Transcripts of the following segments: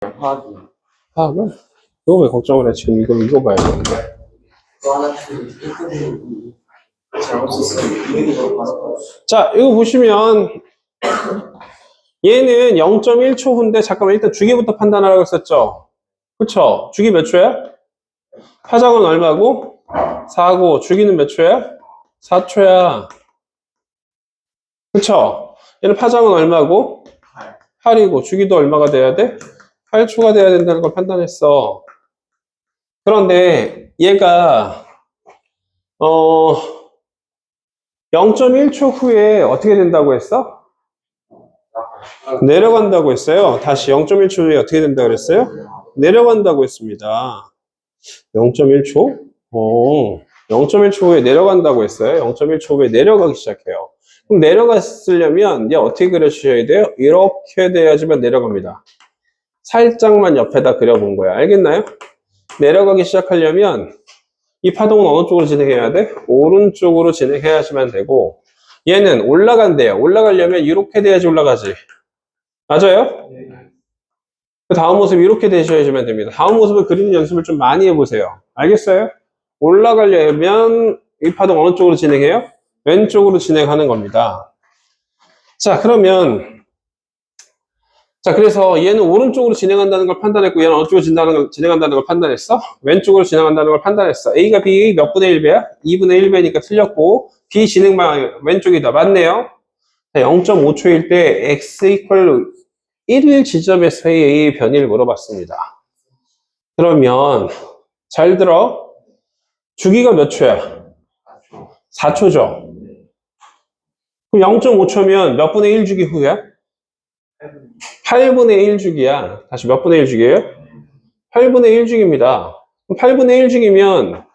화학이. 화학은? 그거 왜 걱정을 해? 지금 이걸 읽어봐야 되는데. 또 하나 잘못 썼으면 이유로 바로. 자, 이거 보시면 얘는 0.1초 후인데 잠깐만 일단 주기부터 판단하라고 했었죠? 그쵸? 주기 몇 초야? 파장은 얼마고? 4고 주기는 몇 초야? 4초야. 그쵸? 얘는 파장은 얼마고? 8이고 주기도 얼마가 돼야 돼? 8초가 돼야 된다는 걸 판단했어. 그런데 얘가 0.1초 후에 어떻게 된다고 했어? 내려간다고 했어요. 다시 0.1초 후에 어떻게 된다고 그랬어요? 내려간다고 했습니다. 0.1초? 0.1초 후에 내려간다고 했어요. 0.1초 후에 내려가기 시작해요. 그럼 내려갔으려면 얘 어떻게 그려주셔야 돼요? 이렇게 돼야지만 내려갑니다. 살짝만 옆에다 그려본 거야. 알겠나요? 내려가기 시작하려면 이 파동은 어느 쪽으로 진행해야 돼? 오른쪽으로 진행해야지만 되고 얘는 올라간대요. 올라가려면 이렇게 돼야지 올라가지. 맞아요? 그 다음 모습 이렇게 되셔야지만 됩니다. 다음 모습을 그리는 연습을 좀 많이 해보세요. 알겠어요? 올라가려면 이 파동 어느 쪽으로 진행해요? 왼쪽으로 진행하는 겁니다. 자, 그러면 그래서 얘는 오른쪽으로 진행한다는 걸 판단했고 얘는 어느 쪽으로 진행한다는 걸 판단했어? 왼쪽으로 진행한다는 걸 판단했어. A가 B 몇 분의 1배야? 2분의 1배니까 틀렸고 B 진행 방향 왼쪽이다. 맞네요. 0.5초일 때 X 이퀄 1일 지점에서의 A의 변이를 물어봤습니다. 그러면 잘 들어. 주기가 몇 초야? 4초죠. 그럼 0.5초면 몇 분의 1 주기 후야? 8분의 1 주기야. 다시 몇 분의 1 주기예요? 8분의 1 주기입니다. 8분의 1 주기면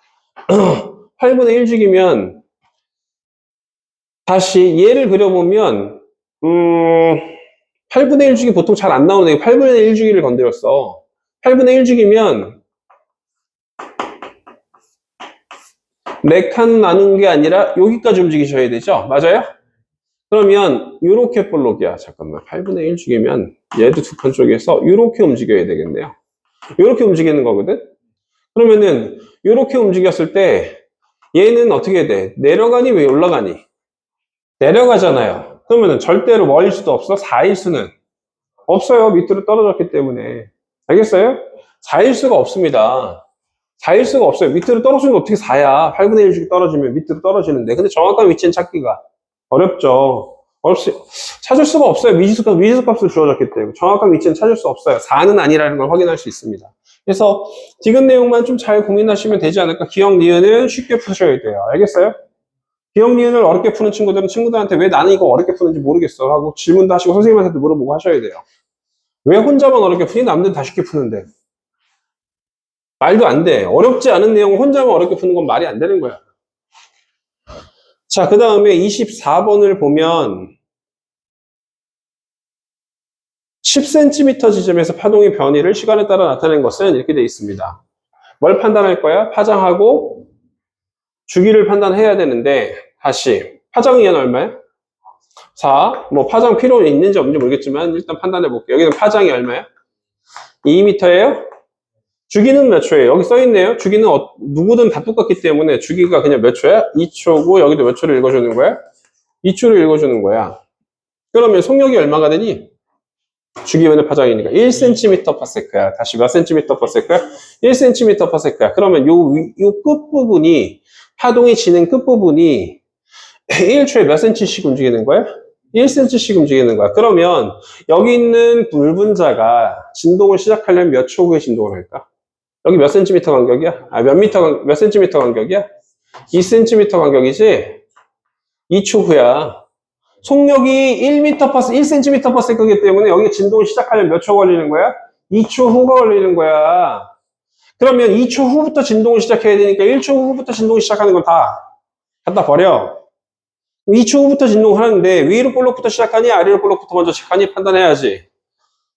8분의 1 주기면 다시 얘를 그려보면 8분의 1 주기 보통 잘 안 나오는데 8분의 1 주기를 건드렸어. 8분의 1 주기면 4칸 나눈 게 아니라 여기까지 움직이셔야 되죠? 맞아요? 그러면 이렇게 볼록이야. 잠깐만 8분의 1 주기면 얘도 두 칸 쪽에서 이렇게 움직여야 되겠네요. 이렇게 움직이는 거거든? 그러면은 이렇게 움직였을 때 얘는 어떻게 돼? 내려가니 왜 올라가니? 내려가잖아요. 그러면은 절대로 뭐일 수도 없어? 4일 수는 없어요. 밑으로 떨어졌기 때문에. 알겠어요? 4일 수가 없습니다. 4일 수가 없어요. 밑으로 떨어지면 어떻게 4야? 8분의 1 주기 떨어지면 밑으로 떨어지는데. 근데 정확한 위치는 찾기가 어렵죠. 찾을 수가 없어요. 미지수값을 주어졌기 때문에. 정확한 위치는 찾을 수 없어요. 4는 아니라는 걸 확인할 수 있습니다. 그래서 디귿 내용만 좀 잘 고민하시면 되지 않을까. 기억, 니은은 쉽게 푸셔야 돼요. 알겠어요? 기억, 니은을 어렵게 푸는 친구들은 친구들한테 왜 나는 이거 어렵게 푸는지 모르겠어 하고 질문도 하시고 선생님한테도 물어보고 하셔야 돼요. 왜 혼자만 어렵게 푸니? 남들은 다 쉽게 푸는데. 말도 안 돼. 어렵지 않은 내용을 혼자만 어렵게 푸는 건 말이 안 되는 거야. 자, 그 다음에 24번을 보면 10cm 지점에서 파동의 변이를 시간에 따라 나타낸 것은 이렇게 되어 있습니다. 뭘 판단할 거야? 파장하고 주기를 판단해야 되는데 다시 파장이 얘는 얼마야? 4. 뭐 파장 필요 있는지 없는지 모르겠지만 일단 판단해 볼게요. 여기는 파장이 얼마야? 2m예요? 주기는 몇 초예요? 여기 써있네요. 주기는 누구든 다 똑같기 때문에 주기가 그냥 몇 초야? 2초고 여기도 몇 초를 읽어주는 거야? 2초를 읽어주는 거야. 그러면 속력이 얼마가 되니? 주기면의 파장이니까 1cm/s야. 다시 몇 cm/s야? 1cm/s야. 그러면 요 끝부분이 파동이 지는 끝부분이 1초에 몇 cm씩 움직이는 거야? 1cm씩 움직이는 거야. 그러면 여기 있는 불분자가 진동을 시작하려면 몇 초 후에 진동을 할까? 여기 몇 cm 간격이야? 몇 cm 간격이야? 2cm 간격이지? 2초 후야. 속력이 1cm/s이기 때문에 여기 진동을 시작하려면 몇 초 걸리는 거야? 2초 후가 걸리는 거야. 그러면 2초 후부터 진동을 시작해야 되니까 1초 후부터 진동을 시작하는 건 다 갖다 버려. 2초 후부터 진동을 하는데 위로 볼록부터 시작하니 아래로 볼록부터 먼저 시작하니 판단해야지.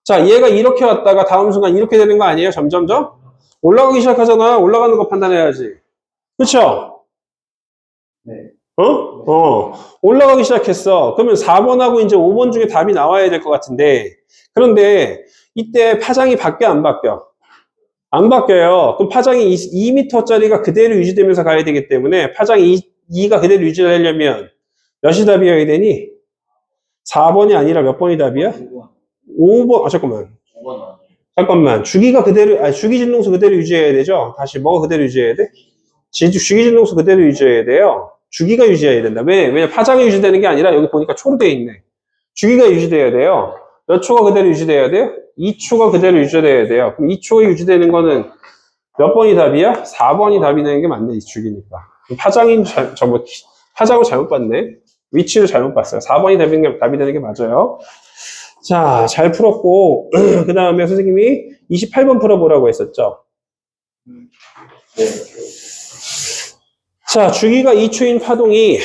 자, 얘가 이렇게 왔다가 다음 순간 이렇게 되는 거 아니에요? 점점점? 올라가기 시작하잖아. 올라가는 거 판단해야지. 그쵸? 네. 올라가기 시작했어. 그러면 4번하고 이제 5번 중에 답이 나와야 될 것 같은데. 그런데 이때 파장이 바뀌어, 안 바뀌어? 안 바뀌어요. 그럼 파장이 2m짜리가 그대로 유지되면서 가야 되기 때문에 파장이 2가 그대로 유지하려면 몇이 답이어야 되니? 4번이 아니라 몇 번이 답이야? 5번, 잠깐만. 5번 잠깐만. 주기가 그대로, 주기 진동수 그대로 유지해야 되죠? 다시 뭐가 그대로 유지해야 돼? 주기 진동수 그대로 유지해야 돼요. 주기가 유지해야 된다. 왜냐 파장이 유지되는 게 아니라 여기 보니까 초로 돼 있네. 주기가 유지돼야 돼요. 몇 초가 그대로 유지돼야 돼요? 2초가 그대로 유지돼야 돼요. 그럼 2초가 유지되는 거는 몇 번이 답이야? 4번이 답이 되는 게 맞네, 이 주기니까. 파장을 잘못 봤네. 위치를 잘못 봤어요. 4번이 답이 되는 게 맞아요. 자, 잘 풀었고, 그 다음에 선생님이 28번 풀어보라고 했었죠. 자, 주기가 2초인 파동이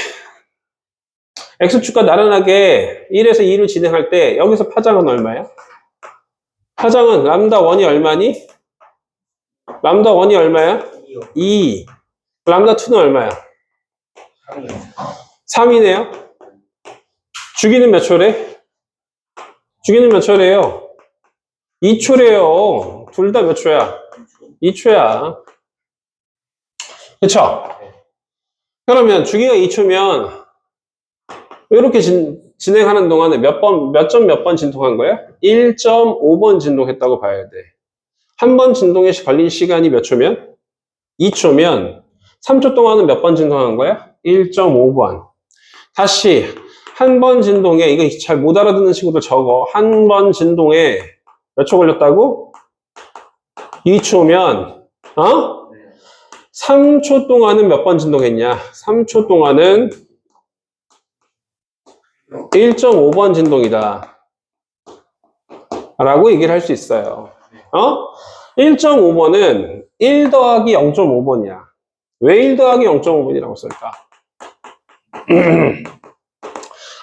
X축과 나란하게 1에서 2를 진행할 때 여기서 파장은 얼마야? 파장은 람다1이 얼마니? 람다1이 얼마야? 2. 람다2는 얼마야? 3이네요. 주기는 몇 초래? 주기는 몇 초래요? 2초래요. 둘 다 몇 초야? 2초야. 그쵸? 그러면 주기가 2초면 이렇게 진행하는 동안에 몇 번 진동한 거야? 1.5번 진동했다고 봐야 돼. 한 번 진동에 걸린 시간이 몇 초면? 2초면 3초 동안은 몇 번 진동한 거야? 1.5번. 다시 한 번 진동에, 이거 잘 못 알아듣는 친구들 적어. 한 번 진동에 몇 초 걸렸다고? 2초면 3초 동안은 몇 번 진동했냐? 3초 동안은 1.5번 진동이다 라고 얘기를 할 수 있어요. 1.5번은 1 더하기 0.5번이야. 왜 1 더하기 0.5번이라고 쓸까?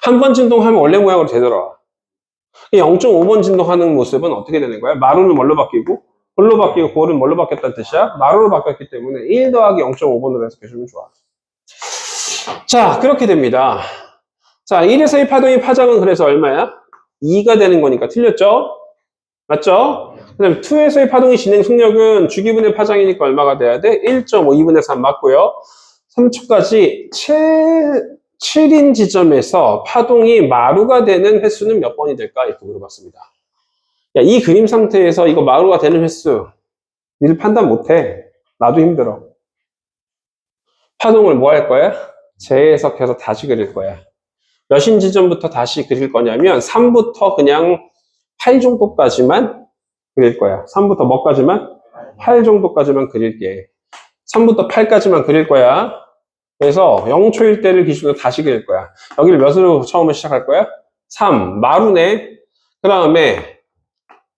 한 번 진동하면 원래 모양으로 되돌아와. 0.5번 진동하는 모습은 어떻게 되는 거야? 마루는 뭘로 바뀌고, 볼로 바뀌고, 볼은 뭘로 바뀌었다는 뜻이야? 마루로 바뀌었기 때문에 1 더하기 0.5번으로 해석해주면 좋아. 자, 그렇게 됩니다. 자, 1에서의 파동의 파장은 그래서 얼마야? 2가 되는 거니까 틀렸죠? 맞죠? 그 다음에 2에서의 파동의 진행 속력은 주기분의 파장이니까 얼마가 돼야 돼? 1.5, 2분의 3 맞고요. 3초까지 7인 지점에서 파동이 마루가 되는 횟수는 몇 번이 될까? 이렇게 물어봤습니다. 야, 이 그림 상태에서 이거 마루가 되는 횟수, 니들 판단 못해. 나도 힘들어. 파동을 뭐 할 거야? 재해석해서 다시 그릴 거야. 몇인 지점부터 다시 그릴 거냐면 3부터 그냥 8 정도까지만 그릴 거야. 3부터 뭐까지만? 8 정도까지만 그릴게. 3부터 8까지만 그릴 거야. 그래서 0초일 때를 기준으로 다시 그릴 거야. 여기를 몇으로 처음에 시작할 거야? 3. 마루네. 그 다음에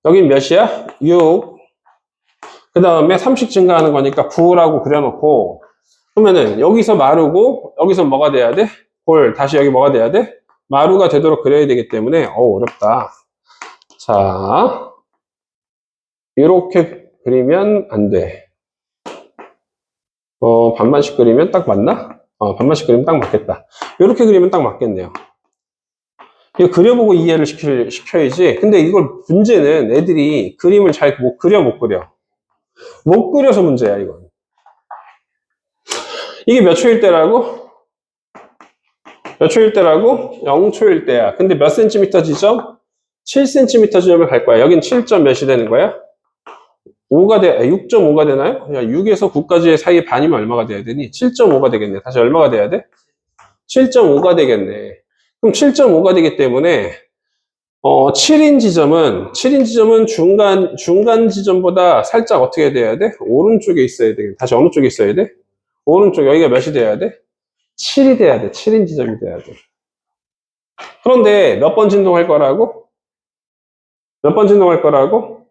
여긴 몇이야? 6. 그 다음에 3씩 증가하는 거니까 9라고 그려놓고 그러면은 여기서 마루고 여기서 뭐가 돼야 돼? 볼. 다시 여기 뭐가 돼야 돼? 마루가 되도록 그려야 되기 때문에 어렵다. 자, 이렇게 그리면 안 돼. 반반씩 그리면 딱 맞나? 반반씩 그리면 딱 맞겠다. 이렇게 그리면 딱 맞겠네요. 이거 그려보고 이해를 시켜야지. 근데 이걸 문제는 애들이 그림을 잘 못 그려, 못 그려. 못 그려서 문제야, 이건. 이게 몇 초일 때라고? 몇 초일 때라고? 0초일 때야. 근데 몇 센티미터 지점? 7cm 지점을 갈 거야. 여긴 7점 몇이 되는 거야? 6.5가 되나요? 6에서 9까지의 사이 반이면 얼마가 돼야 되니? 7.5가 되겠네. 다시 얼마가 돼야 돼? 7.5가 되겠네. 그럼 7.5가 되기 때문에 7인 지점은 중간 지점보다 살짝 어떻게 돼야 돼? 오른쪽에 있어야 돼. 다시 어느 쪽에 있어야 돼? 오른쪽. 여기가 몇이 돼야 돼? 7이 돼야 돼. 7인 지점이 돼야 돼. 그런데 몇 번 진동할 거라고? 몇 번 진동할 거라고?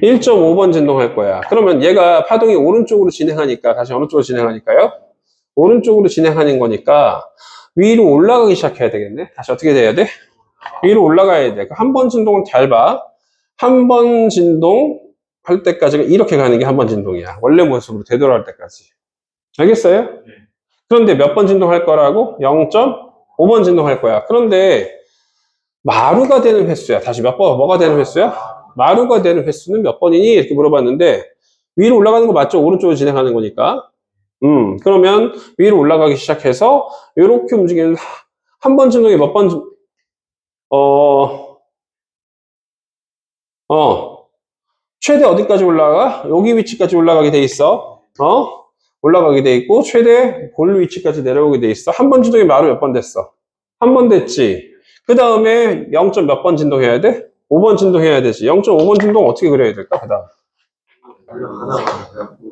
1.5번 진동할 거야. 그러면 얘가 파동이 오른쪽으로 진행하니까, 다시 어느 쪽으로 진행하니까요? 오른쪽으로 진행하는 거니까 위로 올라가기 시작해야 되겠네. 다시 어떻게 돼야 돼? 위로 올라가야 돼. 한 번 진동은 잘 봐. 한 번 진동 할 때까지가 이렇게 가는 게 한 번 진동이야. 원래 모습으로 되돌아올 때까지. 알겠어요? 그런데 몇 번 진동할 거라고? 0.5번 진동할 거야. 그런데 마루가 되는 횟수야. 다시 뭐가 되는 횟수야? 마루가 되는 횟수는 몇 번이니? 이렇게 물어봤는데 위로 올라가는 거 맞죠? 오른쪽으로 진행하는 거니까. 그러면 위로 올라가기 시작해서 이렇게 움직이는 한 번 진동에 몇 번, 최대 어디까지 올라가? 여기 위치까지 올라가게 돼 있어. 올라가게 돼 있고, 최대 볼 위치까지 내려오게 돼 있어. 한 번 진동에 마루 몇 번 됐어? 한 번 됐지. 그 다음에 0. 몇 번 진동해야 돼? 5번 진동해야 되지. 0.5번 진동 어떻게 그려야 될까? 그 다음.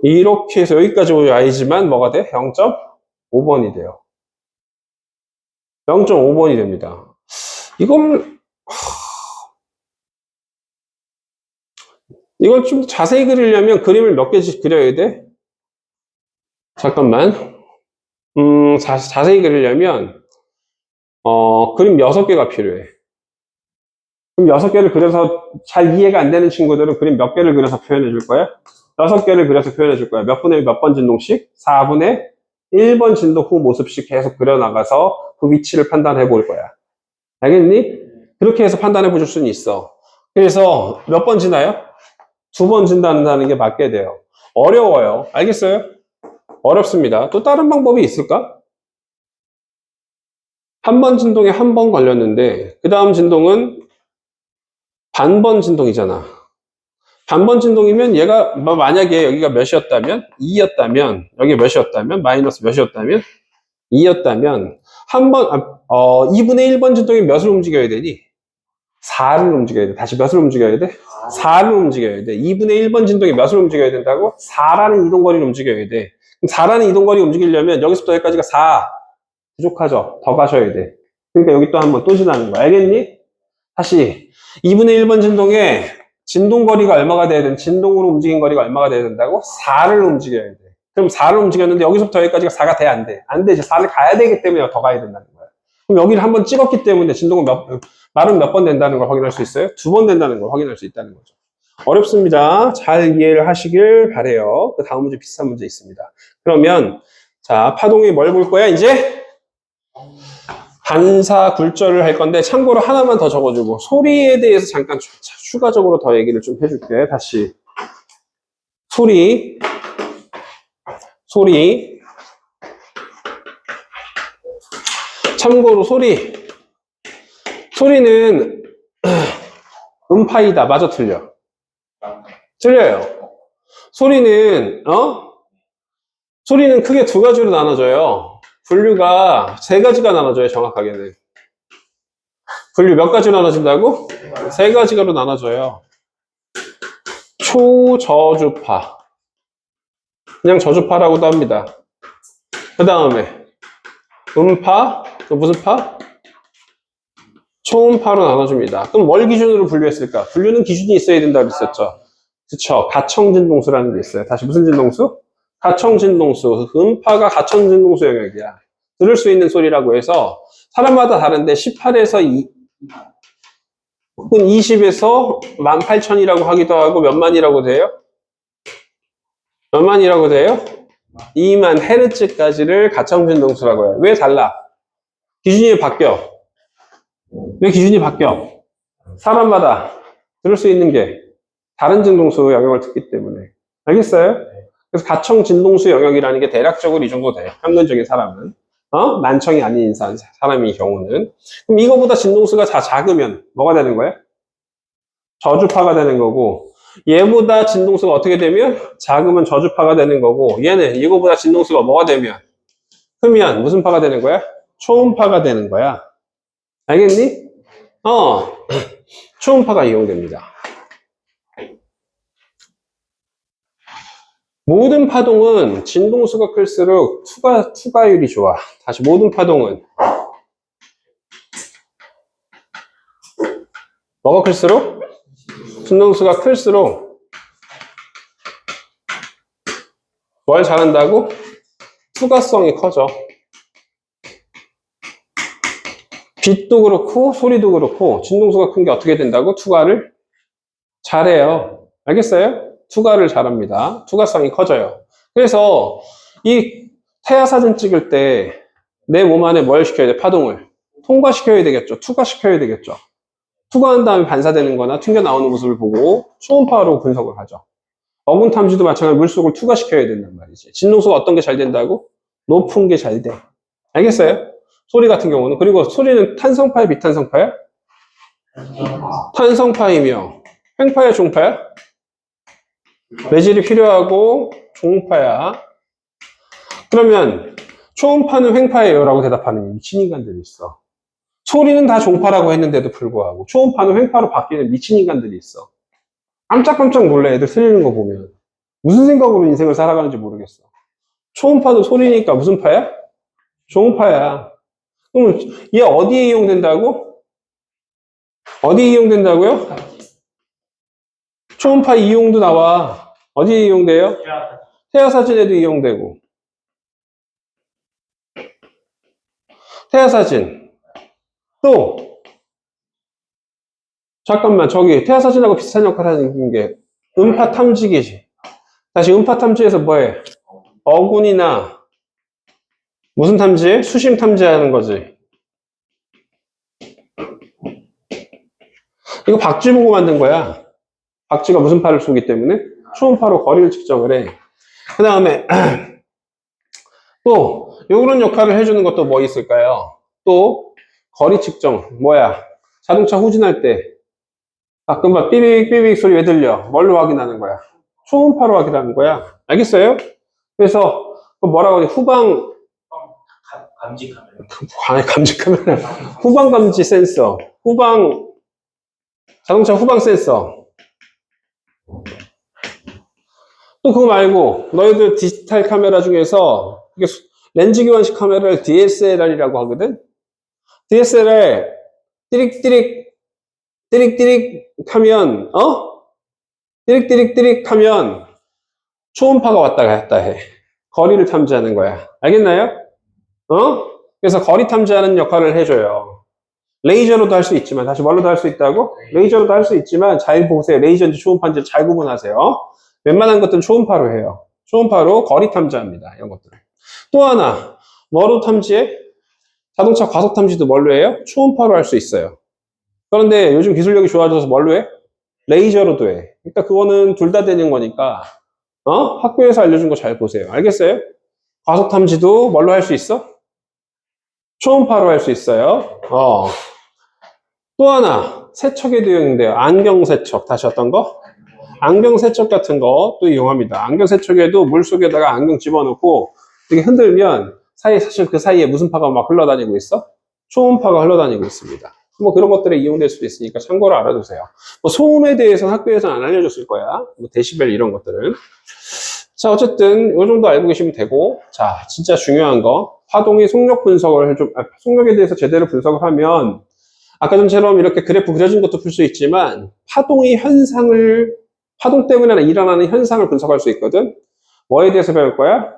이렇게 해서 여기까지 와야지만 뭐가 돼? 0.5번이 돼요. 0.5번이 됩니다. 이걸 좀 자세히 그리려면 그림을 몇 개씩 그려야 돼? 잠깐만. 자세히 그리려면, 그림 6개가 필요해. 그럼 6개를 그려서 잘 이해가 안 되는 친구들은 그림 몇 개를 그려서 표현해 줄 거야? 6개를 그려서 표현해 줄 거야. 몇 분의 몇 번 진동씩? 4분의 1번 진동 후 모습씩 계속 그려나가서 그 위치를 판단해 볼 거야. 알겠니? 그렇게 해서 판단해 보실 수는 있어. 그래서 몇 번 지나요? 2번 진단하는 게 맞게 돼요. 어려워요. 알겠어요? 어렵습니다. 또 다른 방법이 있을까? 한 번 진동에 한 번 걸렸는데 그 다음 진동은 반번 진동이잖아. 반번 진동이면 얘가 만약에 여기가 몇이었다면 2였다면 여기 몇이었다면 마이너스 몇이었다면 2였다면 2분의 1번 진동이 몇을 움직여야 되니? 4를 움직여야 돼. 다시 몇을 움직여야 돼? 4를 움직여야 돼. 2분의 1번 진동이 몇을 움직여야 된다고? 4라는 이동거리를 움직여야 돼. 그럼 4라는 이동거리 움직이려면 여기서부터 여기까지가 4 부족하죠? 더 가셔야 돼. 그러니까 여기 또 한번 또 지나는 거야. 알겠니? 다시 2분의 1번 진동에 진동거리가 얼마가 돼야 되는 진동으로 움직인 거리가 얼마가 돼야 된다고? 4를 움직여야 돼. 그럼 4를 움직였는데 여기서부터 여기까지가 4가 돼? 안 돼? 안 되지. 4를 가야 되기 때문에 더 가야 된다는 거야. 그럼 여기를 한번 찍었기 때문에 진동은 말은 몇 번 된다는 걸 확인할 수 있어요? 2번 된다는 걸 확인할 수 있다는 거죠. 어렵습니다. 잘 이해를 하시길 바래요. 그 다음 문제 비슷한 문제 있습니다. 그러면 자, 파동이 뭘 볼 거야? 이제 반사 굴절을 할 건데 참고로 하나만 더 적어주고 소리에 대해서 잠깐 추가적으로 더 얘기를 좀 해줄게. 다시 소리 참고로 소리는 음파이다. 맞아, 틀려? 틀려요. 소리는 크게 2가지로 나눠져요. 분류가 3가지가 나눠져요. 정확하게는 분류 몇 가지로 나눠진다고? 3가지로 나눠져요. 초저주파, 그냥 저주파라고도 합니다. 그 다음에 음파, 또 무슨 파? 초음파로 나눠줍니다. 그럼 뭘 기준으로 분류했을까? 분류는 기준이 있어야 된다고 했었죠. 그쵸? 가청진동수라는 게 있어요. 다시 무슨 진동수? 가청진동수. 음파가 가청진동수 영역이야. 들을 수 있는 소리라고 해서 사람마다 다른데 18에서 20에서 18,000이라고 하기도 하고 몇 만이라고 돼요? 몇 만이라고 돼요? 2만 헤르츠까지를 가청진동수라고 해요. 왜 달라? 기준이 바뀌어. 왜 기준이 바뀌어? 사람마다 들을 수 있는 게 다른 진동수 영역을 듣기 때문에. 알겠어요? 그래서 가청 진동수 영역이라는 게 대략적으로 이 정도 돼요. 평균적인 사람은. 난청이 아닌 사람의 경우는. 그럼 이거보다 진동수가 작으면 뭐가 되는 거예요? 저주파가 되는 거고, 얘보다 진동수가 어떻게 되면? 작으면 저주파가 되는 거고, 얘는 이거보다 진동수가 뭐가 되면? 크면 무슨 파가 되는 거야? 초음파가 되는 거야. 알겠니? 초음파가 이용됩니다. 모든 파동은 진동수가 클수록 투과율이 좋아. 다시 모든 파동은 뭐가 클수록? 진동수가 클수록 뭘 잘한다고? 투과성이 커져. 빛도 그렇고 소리도 그렇고 진동수가 큰 게 어떻게 된다고? 투과를 잘해요. 알겠어요? 투과를 잘합니다. 투과성이 커져요. 그래서 이 태아 사진 찍을 때 내 몸 안에 뭘 시켜야 돼? 파동을 통과시켜야 되겠죠. 투과시켜야 되겠죠. 투과한 다음에 반사되는 거나 튕겨 나오는 모습을 보고 초음파로 분석을 하죠. 어군 탐지도 마찬가지로 물속을 투과시켜야 된단 말이지. 진동수가 어떤 게 잘 된다고? 높은 게 잘 돼. 알겠어요? 소리 같은 경우는. 그리고 소리는 탄성파야, 비탄성파야? 탄성파이며 횡파야, 중파야? 매질이 필요하고 종파야. 그러면 초음파는 횡파예요 라고 대답하는 미친 인간들이 있어. 소리는 다 종파라고 했는데도 불구하고 초음파는 횡파로 바뀌는 미친 인간들이 있어. 깜짝깜짝 놀래, 애들 틀리는 거 보면. 무슨 생각으로 인생을 살아가는지 모르겠어. 초음파도 소리니까 무슨 파야? 종파야. 그럼 얘 어디에 이용된다고? 어디에 이용된다고요? 초음파 이용도 나와. 어디에 이용돼요? 태아사진에도 이용되고. 태아사진. 또 잠깐만, 저기 태아사진하고 비슷한 역할을 하는 게 음파 탐지기지. 다시 음파 탐지에서 뭐해? 어군이나 무슨 탐지해? 수심 탐지하는 거지. 이거 박쥐 보고 만든 거야. 박쥐가 무슨 파를 쏘기 때문에 초음파로 거리를 측정을 해. 그 다음에 또 이런 역할을 해주는 것도 뭐 있을까요? 또 거리 측정. 뭐야? 자동차 후진할 때 가끔 막 삐빅 소리 왜 들려? 뭘로 확인하는 거야? 초음파로 확인하는 거야. 알겠어요? 그래서 뭐라고 하지? 후방 감지 카메라. 아니, 감지 카메라. 후방 감지 센서. 자동차 후방 센서. 또 그거 말고 너희들 디지털 카메라 중에서 렌즈 교환식 카메라를 DSLR이라고 하거든? DSLR 띠릭띠릭 하면 띠릭띠릭 하면 초음파가 왔다 갔다 해. 거리를 탐지하는 거야. 알겠나요? 그래서 거리 탐지하는 역할을 해줘요. 레이저로도 할 수 있지만, 다시 뭘로도 할 수 있다고? 레이저로도 할 수 있지만, 잘 보세요. 레이저인지 초음파인지 잘 구분하세요. 웬만한 것들은 초음파로 해요. 초음파로 거리 탐지합니다. 이런 것들. 또 하나, 뭐로 탐지해? 자동차 과속 탐지도 뭘로 해요? 초음파로 할 수 있어요. 그런데 요즘 기술력이 좋아져서 뭘로 해? 레이저로도 해. 그러니까 그거는 둘 다 되는 거니까, 학교에서 알려준 거 잘 보세요. 알겠어요? 과속 탐지도 뭘로 할 수 있어? 초음파로 할 수 있어요. 또 하나, 세척에도 이용돼요. 안경 세척. 다시 어떤 거? 안경 세척 같은 것도 이용합니다. 안경 세척에도 물 속에다가 안경 집어넣고 이렇게 흔들면 사실 그 사이에 무슨 파가 막 흘러다니고 있어? 초음파가 흘러다니고 있습니다. 뭐 그런 것들에 이용될 수도 있으니까 참고로 알아두세요. 뭐 소음에 대해서는 학교에서는 안 알려줬을 거야. 뭐 데시벨 이런 것들은. 자, 어쨌든 이 정도 알고 계시면 되고, 자, 진짜 중요한 거, 파동의 속력 분석을 속력에 대해서 제대로 분석을 하면 아까 전처럼 이렇게 그래프 그려진 것도 풀 수 있지만 파동의 현상을, 파동 때문에 일어나는 현상을 분석할 수 있거든. 뭐에 대해서 배울 거야?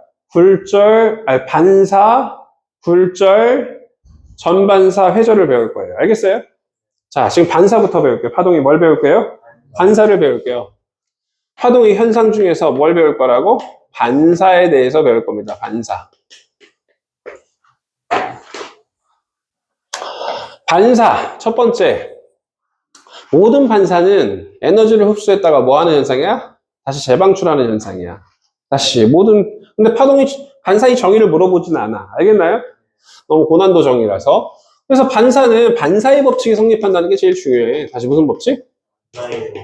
반사, 굴절, 전반사, 회절을 배울 거예요. 알겠어요? 자, 지금 반사부터 배울게요. 파동이 뭘 배울게요? 반사를 배울게요. 파동의 현상 중에서 뭘 배울 거라고? 반사에 대해서 배울 겁니다. 반사. 반사, 첫 번째. 모든 반사는 에너지를 흡수했다가 뭐 하는 현상이야? 다시 재방출하는 현상이야. 근데 반사의 정의를 물어보진 않아. 알겠나요? 너무 고난도 정의라서. 그래서 반사는 반사의 법칙이 성립한다는 게 제일 중요해. 다시 무슨 법칙?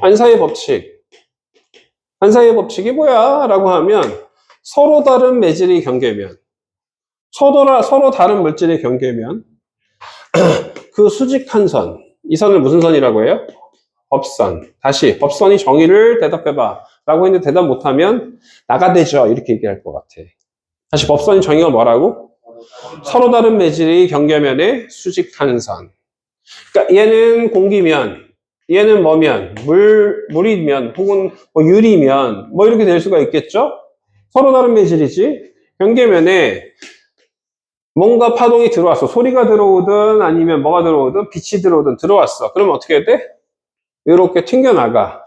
반사의 법칙. 반사의 법칙이 뭐야? 라고 하면 서로 다른 매질의 경계면, 서로 다른 물질의 경계면 그 수직한 선, 이 선을 무슨 선이라고 해요? 법선. 다시 법선의 정의를 대답해봐 라고 했는데 대답 못하면 나가대죠 이렇게 얘기할 것 같아. 다시 법선의 정의가 뭐라고? 서로 다른 매질의 경계면의 수직한 선. 그러니까 얘는 공기면, 얘는 뭐면? 물이면, 혹은 뭐 유리면, 뭐 이렇게 될 수가 있겠죠? 서로 다른 매질이지. 경계면에 뭔가 파동이 들어왔어. 소리가 들어오든 아니면 뭐가 들어오든 빛이 들어오든 들어왔어. 그러면 어떻게 해야 돼? 이렇게 튕겨나가.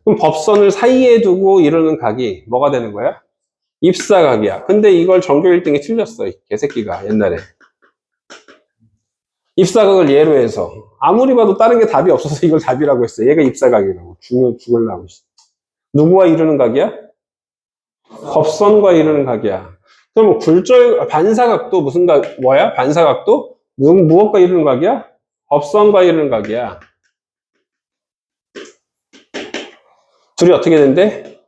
그럼 법선을 사이에 두고 이루는 각이 뭐가 되는 거야? 입사각이야. 근데 이걸 전교 1등이 틀렸어. 이 개새끼가 옛날에. 입사각을 예로 해서. 아무리 봐도 다른 게 답이 없어서 이걸 답이라고 했어. 얘가 입사각이라고. 죽을라고. 누구와 이루는 각이야? 곱선과 이루는 각이야. 그럼 반사각도 무슨 각, 뭐야? 반사각도? 무엇과 이루는 각이야? 곱선과 이루는 각이야. 둘이 어떻게 된대?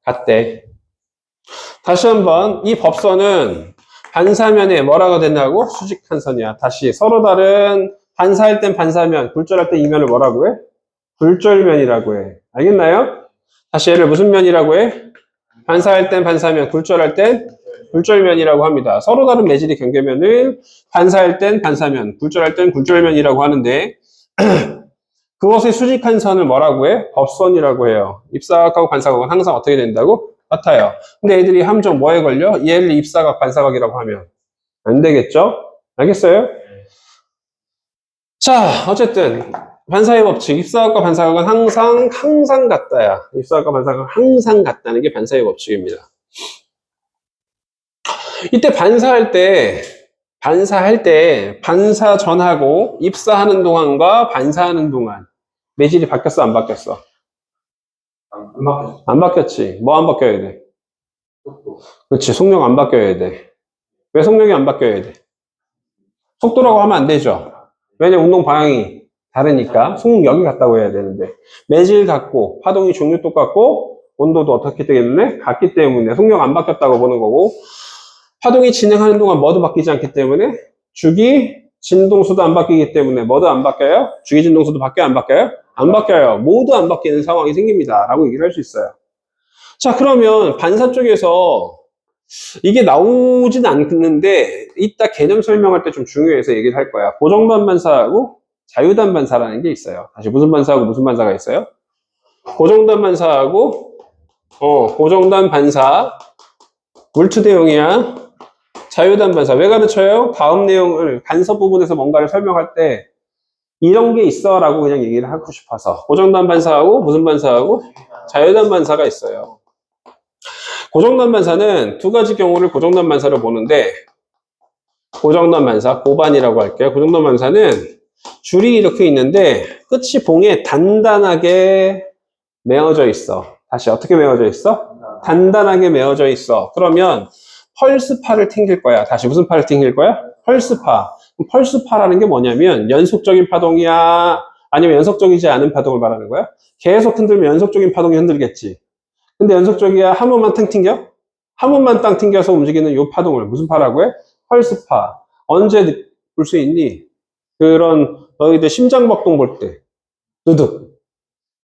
같대. 다시 한번, 이 법선은 반사면에 뭐라고 된다고? 수직한 선이야. 다시 서로 다른 반사할 땐 반사면, 굴절할 땐 이면을 뭐라고 해? 굴절면이라고 해. 알겠나요? 다시 얘를 무슨 면이라고 해? 반사할 땐 반사면, 굴절할 땐 굴절면이라고 합니다. 서로 다른 매질의 경계면을 반사할 땐 반사면, 굴절할 땐 굴절면이라고 하는데 그것의 수직한 선을 뭐라고 해? 법선이라고 해요. 입사각하고 반사각은 항상 어떻게 된다고? 같아요. 근데 애들이 함정 뭐에 걸려? 얘를 입사각, 반사각이라고 하면 안 되겠죠? 알겠어요? 자, 어쨌든 반사의 법칙, 입사각과 반사각은 항상 같다야. 입사각과 반사각은 항상 같다는 게 반사의 법칙입니다. 이때 반사할 때 반사 전하고 입사하는 동안과 반사하는 동안 매질이 바뀌었어, 안 바뀌었어? 안 바뀌었어. 안 바뀌었지. 뭐 안 바뀌어야 돼? 속도. 그렇지. 속력 안 바뀌어야 돼. 왜 속력이 안 바뀌어야 돼? 속도라고 하면 안 되죠. 왜냐면 운동 방향이 다르니까 속력이 같다고 해야 되는데 매질 같고 파동이 종류 똑같고 온도도 어떻게 되겠네? 같기 때문에 속력 안 바뀌었다고 보는 거고 파동이 진행하는 동안 뭐도 바뀌지 않기 때문에 주기 진동수도 안 바뀌기 때문에 뭐도 안 바뀌어요? 주기 진동수도 바뀌어요? 안 바뀌어요? 안 바뀌어요. 모두 안 바뀌는 상황이 생깁니다. 라고 얘기를 할 수 있어요. 자, 그러면 반사 쪽에서 이게 나오진 않는데 이따 개념 설명할 때 좀 중요해서 얘기를 할 거야. 고정단 반사하고 자유단 반사라는 게 있어요. 다시 무슨 반사하고 무슨 반사가 있어요? 고정단 반사하고 고정단 반사 물투대용이야. 자유단 반사 왜 가르쳐요? 다음 내용을 간섭 부분에서 뭔가를 설명할 때 이런 게 있어 라고 그냥 얘기를 하고 싶어서 고정단 반사하고 무슨 반사하고 자유단 반사가 있어요. 고정단 반사는 두 가지 경우를 고정단 반사로 보는데 고정단 반사, 고반이라고 할게요. 고정단 반사는 줄이 이렇게 있는데 끝이 봉에 단단하게 메어져 있어. 다시 어떻게 메어져 있어? 단단하게 메어져 있어. 그러면 펄스파를 튕길 거야. 다시 무슨 파를 튕길 거야? 펄스파. 펄스파라는 게 뭐냐면 연속적인 파동이야? 아니면 연속적이지 않은 파동을 말하는 거야? 계속 흔들면 연속적인 파동이 흔들겠지. 근데 연속적이야? 한 번만 탕 튕겨? 한 번만 땅 튕겨서 움직이는 요 파동을 무슨 파라고 해? 펄스파. 언제 볼 수 있니? 그런 너희들 심장박동 볼 때. 두둑,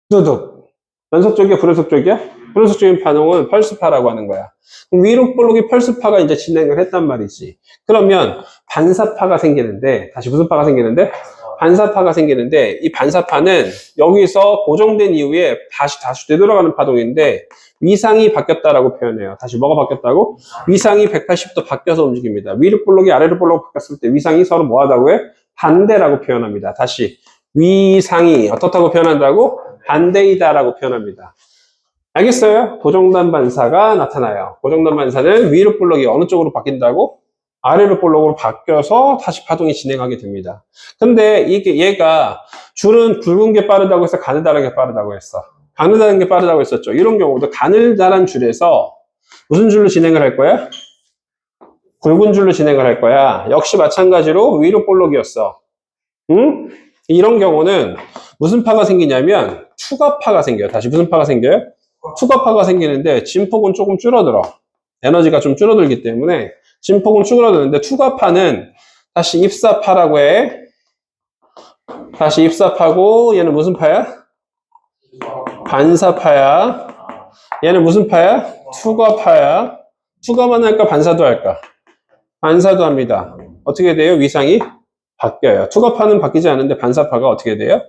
두둑. 연속적이야? 불연속적이야? 불연속적인 파동은 펄스파라고 하는 거야. 그럼 위로 볼록이 펄스파가 이제 진행을 했단 말이지. 그러면 반사파가 생기는데, 다시 무슨 파가 생기는데? 반사파가 생기는데, 이 반사파는 여기서 고정된 이후에 다시 되돌아가는 파동인데, 위상이 바뀌었다라고 표현해요. 다시 뭐가 바뀌었다고? 위상이 180도 바뀌어서 움직입니다. 위로 볼록이 아래로 볼록 바뀌었을 때 위상이 서로 뭐 하다고 해? 반대라고 표현합니다. 다시 위상이 어떻다고 표현한다고? 반대이다라고 표현합니다. 알겠어요? 고정단 반사가 나타나요. 고정단 반사는 위로 볼록이 어느 쪽으로 바뀐다고? 아래로 볼록으로 바뀌어서 다시 파동이 진행하게 됩니다. 근데 얘가 줄은 굵은 게 빠르다고 해서 가느다란 게 빠르다고 했어. 가느다란 게 빠르다고 했었죠. 이런 경우도 가느다란 줄에서 무슨 줄로 진행을 할 거야? 굵은 줄로 진행을 할 거야. 역시 마찬가지로 위로 볼록이었어. 응? 이런 경우는 무슨 파가 생기냐면 투과파가 생겨요. 다시 무슨 파가 생겨요? 투과파가 생기는데 진폭은 조금 줄어들어. 에너지가 좀 줄어들기 때문에 진폭은 줄어드는데 투과파는 다시 입사파라고 해. 다시 입사파고 얘는 무슨 파야? 반사파야. 얘는 무슨 파야? 투과파야. 투과만 할까? 반사도 할까? 반사도 합니다. 어떻게 돼요? 위상이 바뀌어요. 투과파는 바뀌지 않는데 반사파가 어떻게 돼요?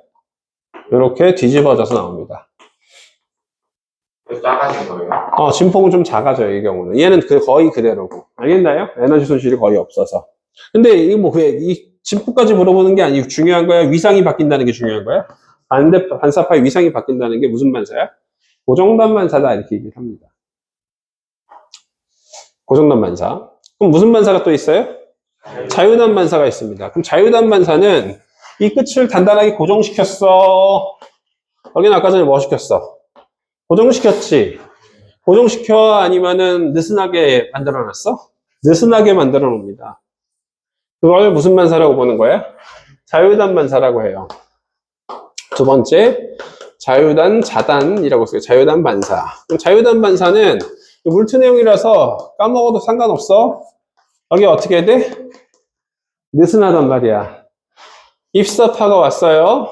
이렇게 뒤집어져서 나옵니다. 작아진 거예요? 진폭은 좀 작아져요, 이 경우는. 얘는 거의 그대로고. 알겠나요? 에너지 손실이 거의 없어서. 근데 이게 이 진폭까지 물어보는 게 아니고 중요한 거야? 위상이 바뀐다는 게 중요한 거야? 반사파의 위상이 바뀐다는 게 무슨 반사야? 고정단 반사다, 이렇게 얘기를 합니다. 고정단 반사. 그럼 무슨 반사가 또 있어요? 자유단 반사가 있습니다. 그럼 자유단 반사는 이 끝을 단단하게 고정시켰어. 여기는 아까 전에 뭐 시켰어? 고정시켰지. 고정시켜 아니면은 느슨하게 만들어놨어? 느슨하게 만들어 놓습니다. 그걸 무슨 반사라고 보는 거야? 자유단 반사라고 해요. 두 번째, 자유단 자단이라고 써요. 자유단 반사. 그럼 자유단 반사는 물트 내용이라서 까먹어도 상관없어. 여기 어떻게 해야 돼? 느슨하단 말이야. 입사파가 왔어요.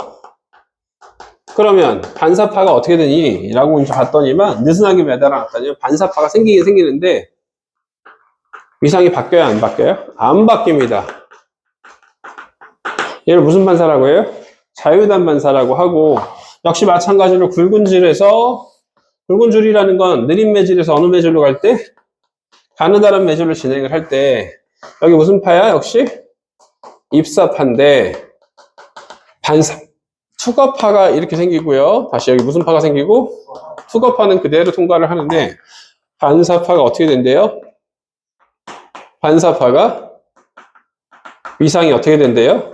그러면 반사파가 어떻게 되니? 라고 이제 봤더니만 느슨하게 매달아놨더니 반사파가 생기긴 생기는데 위상이 바뀌어요? 안 바뀌어요? 안 바뀝니다. 얘를 무슨 반사라고 해요? 자유단 반사라고 하고 역시 마찬가지로 굵은 줄에서 굵은 줄이라는 건 느린 매질에서 어느 매질로 갈 때? 가느다란 매질로 진행을 할 때 여기 무슨 파야? 역시 입사파인데 반사 투과파가 이렇게 생기고요. 다시 여기 무슨 파가 생기고 투과파는 그대로 통과를 하는데 반사파가 어떻게 된대요? 반사파가 위상이 어떻게 된대요?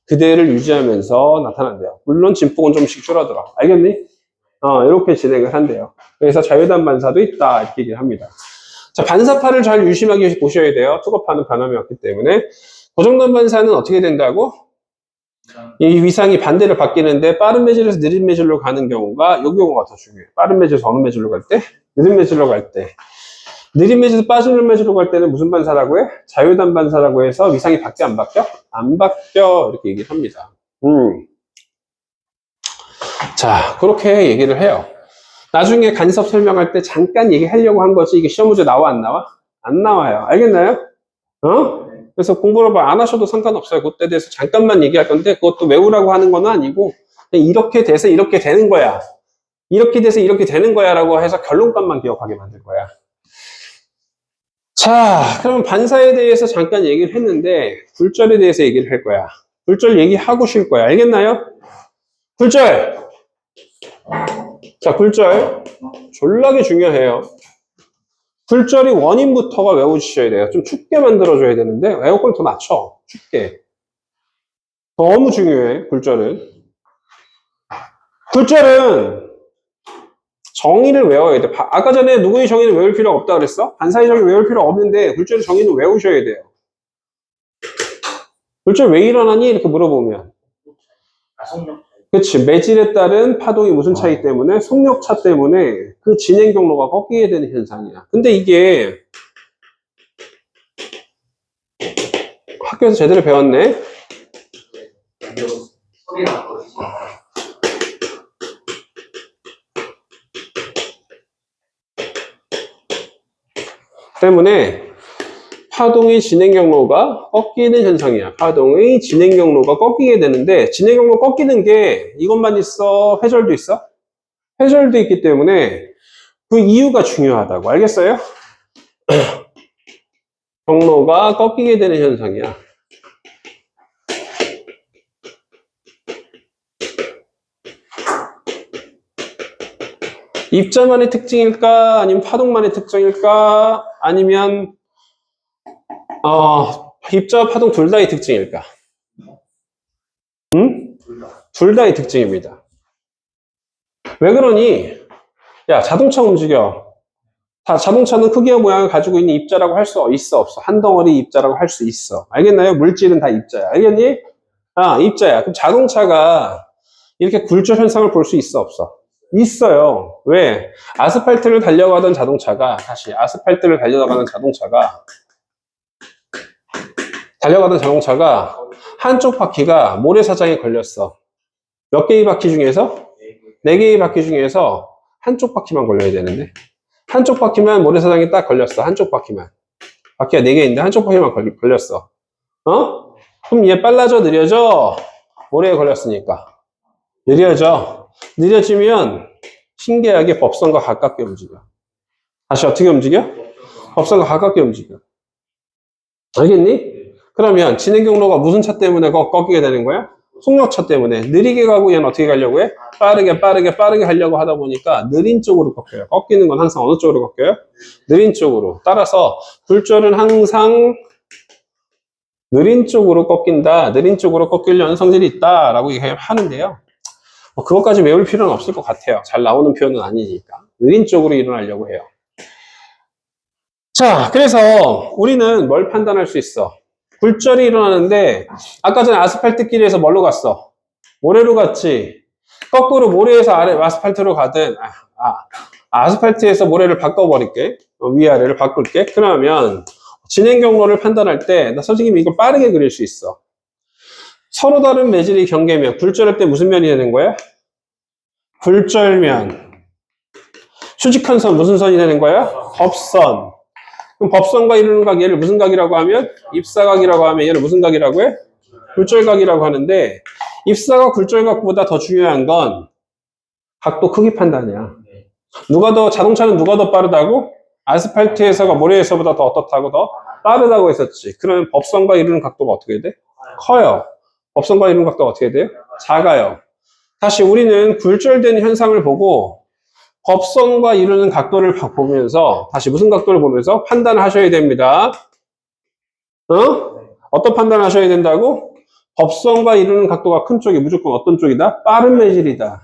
그대를 유지하면서 나타난대요. 물론 진폭은 좀씩 줄어들어. 알겠니? 이렇게 진행을 한대요. 그래서 자유단 반사도 있다 이렇게 얘기를 합니다. 자, 반사파를 잘 유심하게 보셔야 돼요. 투과파는 변함이 없기 때문에. 고정단 반사는 어떻게 된다고? 이 위상이 반대로 바뀌는데 빠른 매질에서 느린 매질로 가는 경우가 이 경우가 더 중요해요. 빠른 매질에서 어느 매질로 갈 때? 느린 매질로 갈 때. 느린 매질에서 빠른 매질로 갈 때는 무슨 반사라고 해? 자유단 반사라고 해서 위상이 바뀌어 안 바뀌어? 안 바뀌어 이렇게 얘기를 합니다. 자, 그렇게 얘기를 해요. 나중에 간섭 설명할 때 잠깐 얘기하려고 한 거지 이게 시험 문제 나와 안 나와? 안 나와요. 알겠나요? 그래서 공부를 안 하셔도 상관없어요. 그때 대해서 잠깐만 얘기할 건데 그것도 외우라고 하는 건 아니고 그냥 이렇게 돼서 이렇게 되는 거야. 이렇게 돼서 이렇게 되는 거야 라고 해서 결론값만 기억하게 만들 거야. 자, 그럼 반사에 대해서 잠깐 얘기를 했는데 굴절에 대해서 얘기를 할 거야. 굴절 얘기하고 쉴 거야. 알겠나요? 굴절! 자, 굴절. 졸라게 중요해요. 굴절이 원인부터가 외워주셔야 돼요. 좀 춥게 만들어줘야 되는데 에어컨 더 낮춰. 춥게. 너무 중요해. 굴절은. 굴절은 정의를 외워야 돼. 아까 전에 누구의 정의는 외울 필요가 없다 그랬어? 반사의 정의 외울 필요 없는데 굴절의 정의는 외우셔야 돼요. 굴절 왜 일어나니? 이렇게 물어보면. 그치. 매질에 따른 파동이 무슨 차이 때문에? 속력차 때문에 그 진행 경로가 꺾이게 되는 현상이야. 근데 이게 학교에서 제대로 배웠네? 때문에 파동의 진행 경로가 꺾이는 현상이야. 파동의 진행 경로가 꺾이게 되는데 진행 경로 꺾이는 게 이것만 있어? 회절도 있어? 회절도 있기 때문에 그 이유가 중요하다고. 알겠어요? 경로가 꺾이게 되는 현상이야. 입자만의 특징일까? 아니면 파동만의 특징일까? 아니면 입자와 파동 둘 다의 특징일까? 둘 다의 특징입니다. 왜 그러니? 야, 자동차 움직여. 자동차는 크기와 모양을 가지고 있는 입자라고 할 수 있어, 없어? 한 덩어리 입자라고 할 수 있어. 알겠나요? 물질은 다 입자야. 알겠니? 입자야. 그럼 자동차가 이렇게 굴절 현상을 볼 수 있어, 없어? 있어요. 왜? 아스팔트를 달려가던 자동차가 한쪽 바퀴가 모래사장에 걸렸어. 몇 개의 바퀴 중에서? 4개의 바퀴 중에서 한쪽 바퀴만 걸려야 되는데 한쪽 바퀴만 모래사장에 딱 걸렸어. 한쪽 바퀴만. 바퀴가 4개인데 한쪽 바퀴만 걸렸어. 그럼 얘 빨라져? 느려져? 모래에 걸렸으니까. 느려지면 신기하게 법선과 가깝게 움직여. 다시 어떻게 움직여? 법선과 가깝게 움직여. 알겠니? 그러면 진행 경로가 무슨 차 때문에 꺾이게 되는 거야? 속력차 때문에. 느리게 가고 얘는 어떻게 가려고 해? 빠르게 가려고 하다 보니까 느린 쪽으로 꺾여요. 꺾이는 건 항상 어느 쪽으로 꺾여요? 느린 쪽으로. 따라서 굴절은 항상 느린 쪽으로 꺾인다. 느린 쪽으로 꺾이려는 성질이 있다. 라고 얘기하는데요. 그것까지 외울 필요는 없을 것 같아요. 잘 나오는 표현은 아니니까. 느린 쪽으로 일어나려고 해요. 자, 그래서 우리는 뭘 판단할 수 있어? 굴절이 일어나는데, 아까 전에 아스팔트 길에서 뭘로 갔어? 모래로 갔지. 거꾸로 모래에서 아스팔트로 가든, 아스팔트에서 모래를 바꿔버릴게. 위아래를 바꿀게. 그러면, 진행 경로를 판단할 때, 나 선생님이 이거 빠르게 그릴 수 있어. 서로 다른 매질이 경계면, 굴절할 때 무슨 면이 되는 거야? 굴절면. 수직한 선 무슨 선이 되는 거야? 법선. 그럼 법선과 이루는 각 얘를 무슨 각이라고 하면? 입사각이라고 하면 얘를 무슨 각이라고 해? 굴절각이라고 하는데 입사각 굴절각보다 더 중요한 건 각도 크기 판단이야. 자동차는 누가 더 빠르다고? 아스팔트에서가 모래에서보다 더 어떻다고 더 빠르다고 했었지. 그러면 법선과 이루는 각도가 어떻게 돼? 커요. 법선과 이루는 각도가 어떻게 돼요? 작아요. 다시 우리는 굴절된 현상을 보고 법선과 이루는 각도를 보면서 다시 무슨 각도를 보면서 판단을 하셔야 됩니다. 어떤 판단을 하셔야 된다고? 법선과 이루는 각도가 큰 쪽이 무조건 어떤 쪽이다? 빠른 매질이다.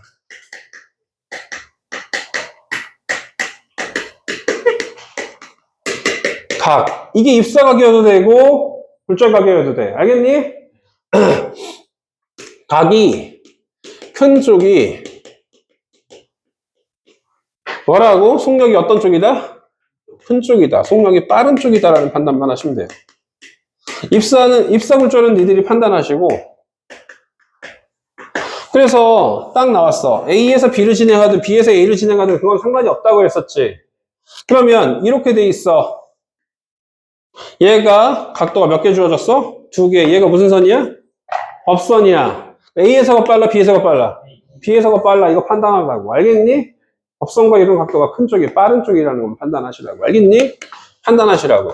각. 이게 입사각이어도 되고 굴절각이어도 돼. 알겠니? 각이 큰 쪽이 뭐라고? 속력이 어떤 쪽이다? 큰 쪽이다. 속력이 빠른 쪽이다라는 판단만 하시면 돼요. 입사굴절은 니들이 판단하시고, 그래서 딱 나왔어. A에서 B를 진행하든 B에서 A를 진행하든 그건 상관이 없다고 했었지. 그러면 이렇게 돼 있어. 얘가 각도가 몇 개 주어졌어? 2개. 얘가 무슨 선이야? 법선이야. A에서가 빨라? B에서가 빨라? B에서가 빨라. 이거 판단하라고. 알겠니? 법선과 이런 각도가 큰 쪽이 빠른 쪽이라는 걸 판단하시라고. 알겠니? 판단하시라고.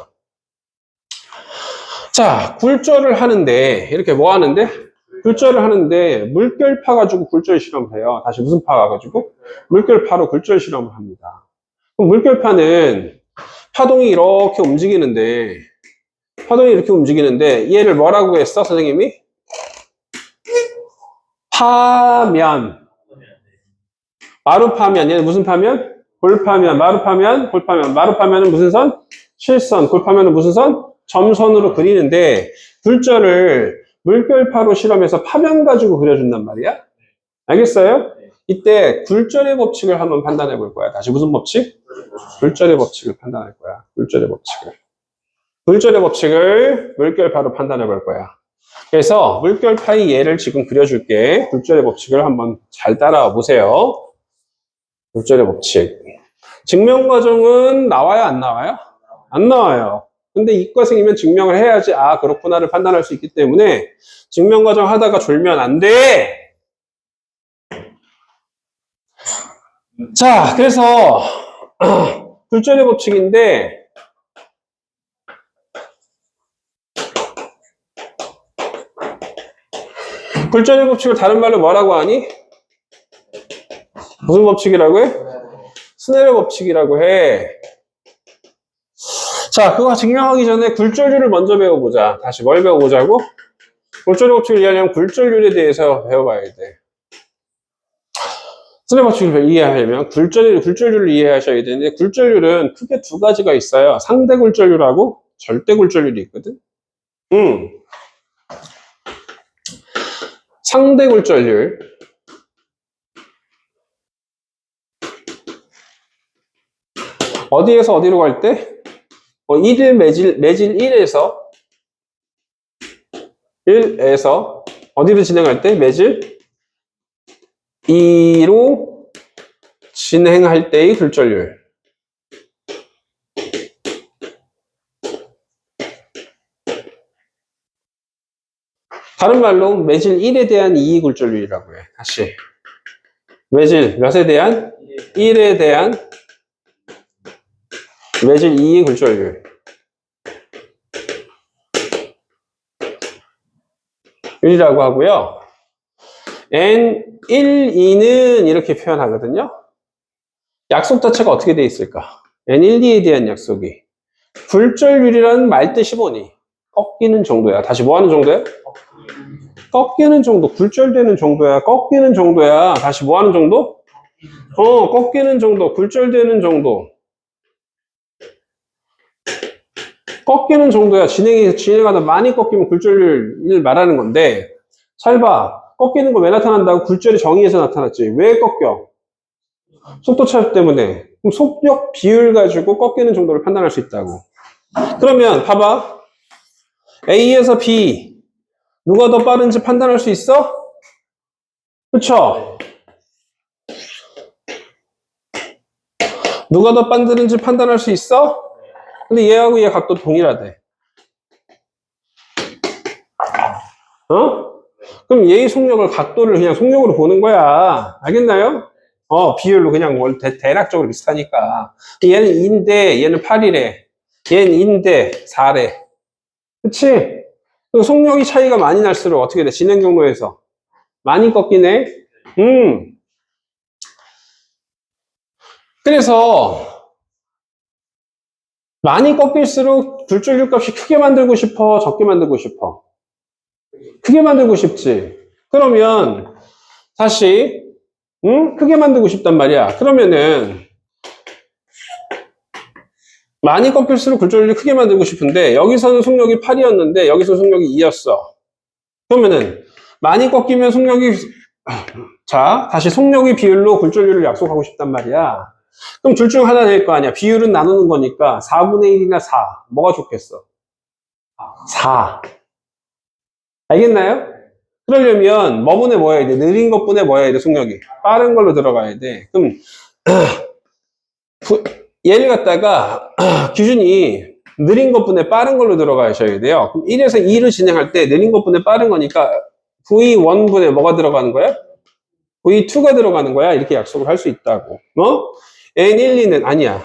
자, 굴절을 하는데, 이렇게 뭐 하는데? 굴절을 하는데, 물결 파가지고 굴절 실험을 해요. 다시 무슨 파 가가지고? 물결파로 굴절 실험을 합니다. 그럼 물결파는 파동이 이렇게 움직이는데, 얘를 뭐라고 했어, 선생님이? 파면. 마루파면, 얘는 무슨 파면? 골파면, 마루파면, 골파면. 마루파면은 무슨 선? 실선. 골파면은 무슨 선? 점선으로 그리는데, 굴절을 물결파로 실험해서 파면 가지고 그려준단 말이야? 알겠어요? 이때 굴절의 법칙을 한번 판단해 볼 거야. 다시 무슨 법칙? 굴절의 법칙을 판단할 거야. 굴절의 법칙을 물결파로 판단해 볼 거야. 그래서 물결파의 예를 지금 그려줄게. 굴절의 법칙을 한번 잘 따라와 보세요. 굴절의 법칙. 증명 과정은 나와요, 안 나와요? 안 나와요. 근데 이과생이면 증명을 해야지, 아, 그렇구나를 판단할 수 있기 때문에 증명 과정 하다가 졸면 안 돼! 자, 그래서 굴절의 법칙인데 굴절의 법칙을 다른 말로 뭐라고 하니? 무슨 법칙이라고 해? 스네르 법칙이라고 해. 자, 그거 증명하기 전에 굴절률을 먼저 배워보자. 다시 뭘 배워보자고? 굴절의 법칙을 이해하려면 굴절률에 대해서 배워봐야 돼. 스네르 법칙을 이해하려면 굴절률을 이해하셔야 되는데, 굴절률은 크게 두 가지가 있어요. 상대 굴절률하고 절대 굴절률이 있거든. 상대 굴절률. 어디에서 어디로 갈 때? 1일 매질 1에서 어디로 진행할 때? 매질 2로 진행할 때의 굴절률. 다른 말로 매질 1에 대한 이의 굴절률이라고 해. 다시. 매질 몇에 대한? 1에 대한 매질 2의 굴절률. 이라고 하고요. N1, 2는 이렇게 표현하거든요. 약속 자체가 어떻게 돼 있을까? N1, 2에 대한 약속이. 굴절률이라는 말뜻이 뭐니? 꺾이는 정도야. 다시 뭐 하는 정도야? 꺾이는 정도. 굴절되는 정도야. 꺾이는 정도야. 다시 뭐 하는 정도? 꺾이는 정도. 굴절되는 정도. 꺾이는 정도야. 진행하다 많이 꺾이면 굴절을 말하는 건데, 잘 봐. 꺾이는 거 왜 나타난다고? 굴절이 정의에서 나타났지. 왜 꺾여? 속도 차 때문에. 그럼 속력 비율 가지고 꺾이는 정도를 판단할 수 있다고. 그러면 봐봐. A에서 B 누가 더 빠른지 판단할 수 있어? 그쵸? 누가 더 빠른지 판단할 수 있어? 근데 얘하고 얘 각도 동일하대. 그럼 얘의 속력을 각도를 그냥 속력으로 보는 거야. 알겠나요? 비율로 그냥 대략적으로 비슷하니까. 얘는 2인데 얘는 8이래. 얘는 2인데 4래. 그치? 그 속력이 차이가 많이 날수록 어떻게 돼? 진행 경로에서 많이 꺾이네. 그래서 많이 꺾일수록 굴절률 값이 크게 만들고 싶어, 적게 만들고 싶어? 크게 만들고 싶지. 그러면 다시 크게 만들고 싶단 말이야. 그러면은 많이 꺾일수록 굴절률이 크게 만들고 싶은데 여기서는 속력이 8이었는데 여기서 속력이 2였어. 그러면은 많이 꺾이면 속력이 자, 다시 속력의 비율로 굴절률을 약속하고 싶단 말이야. 그럼 둘 중 하나 될 거 아니야. 비율은 나누는 거니까 4분의 1이나 4. 뭐가 좋겠어? 4. 알겠나요? 그러려면 뭐분에 뭐 해야 돼? 느린 것분에 뭐 해야 돼? 속력이. 빠른 걸로 들어가야 돼. 그럼 얘를 갖다가 기준이 느린 것분에 빠른 걸로 들어가셔야 돼요. 그럼 1에서 2를 진행할 때 느린 것분에 빠른 거니까 V1분에 뭐가 들어가는 거야? V2가 들어가는 거야. 이렇게 약속을 할 수 있다고. N1, 2는 아니야.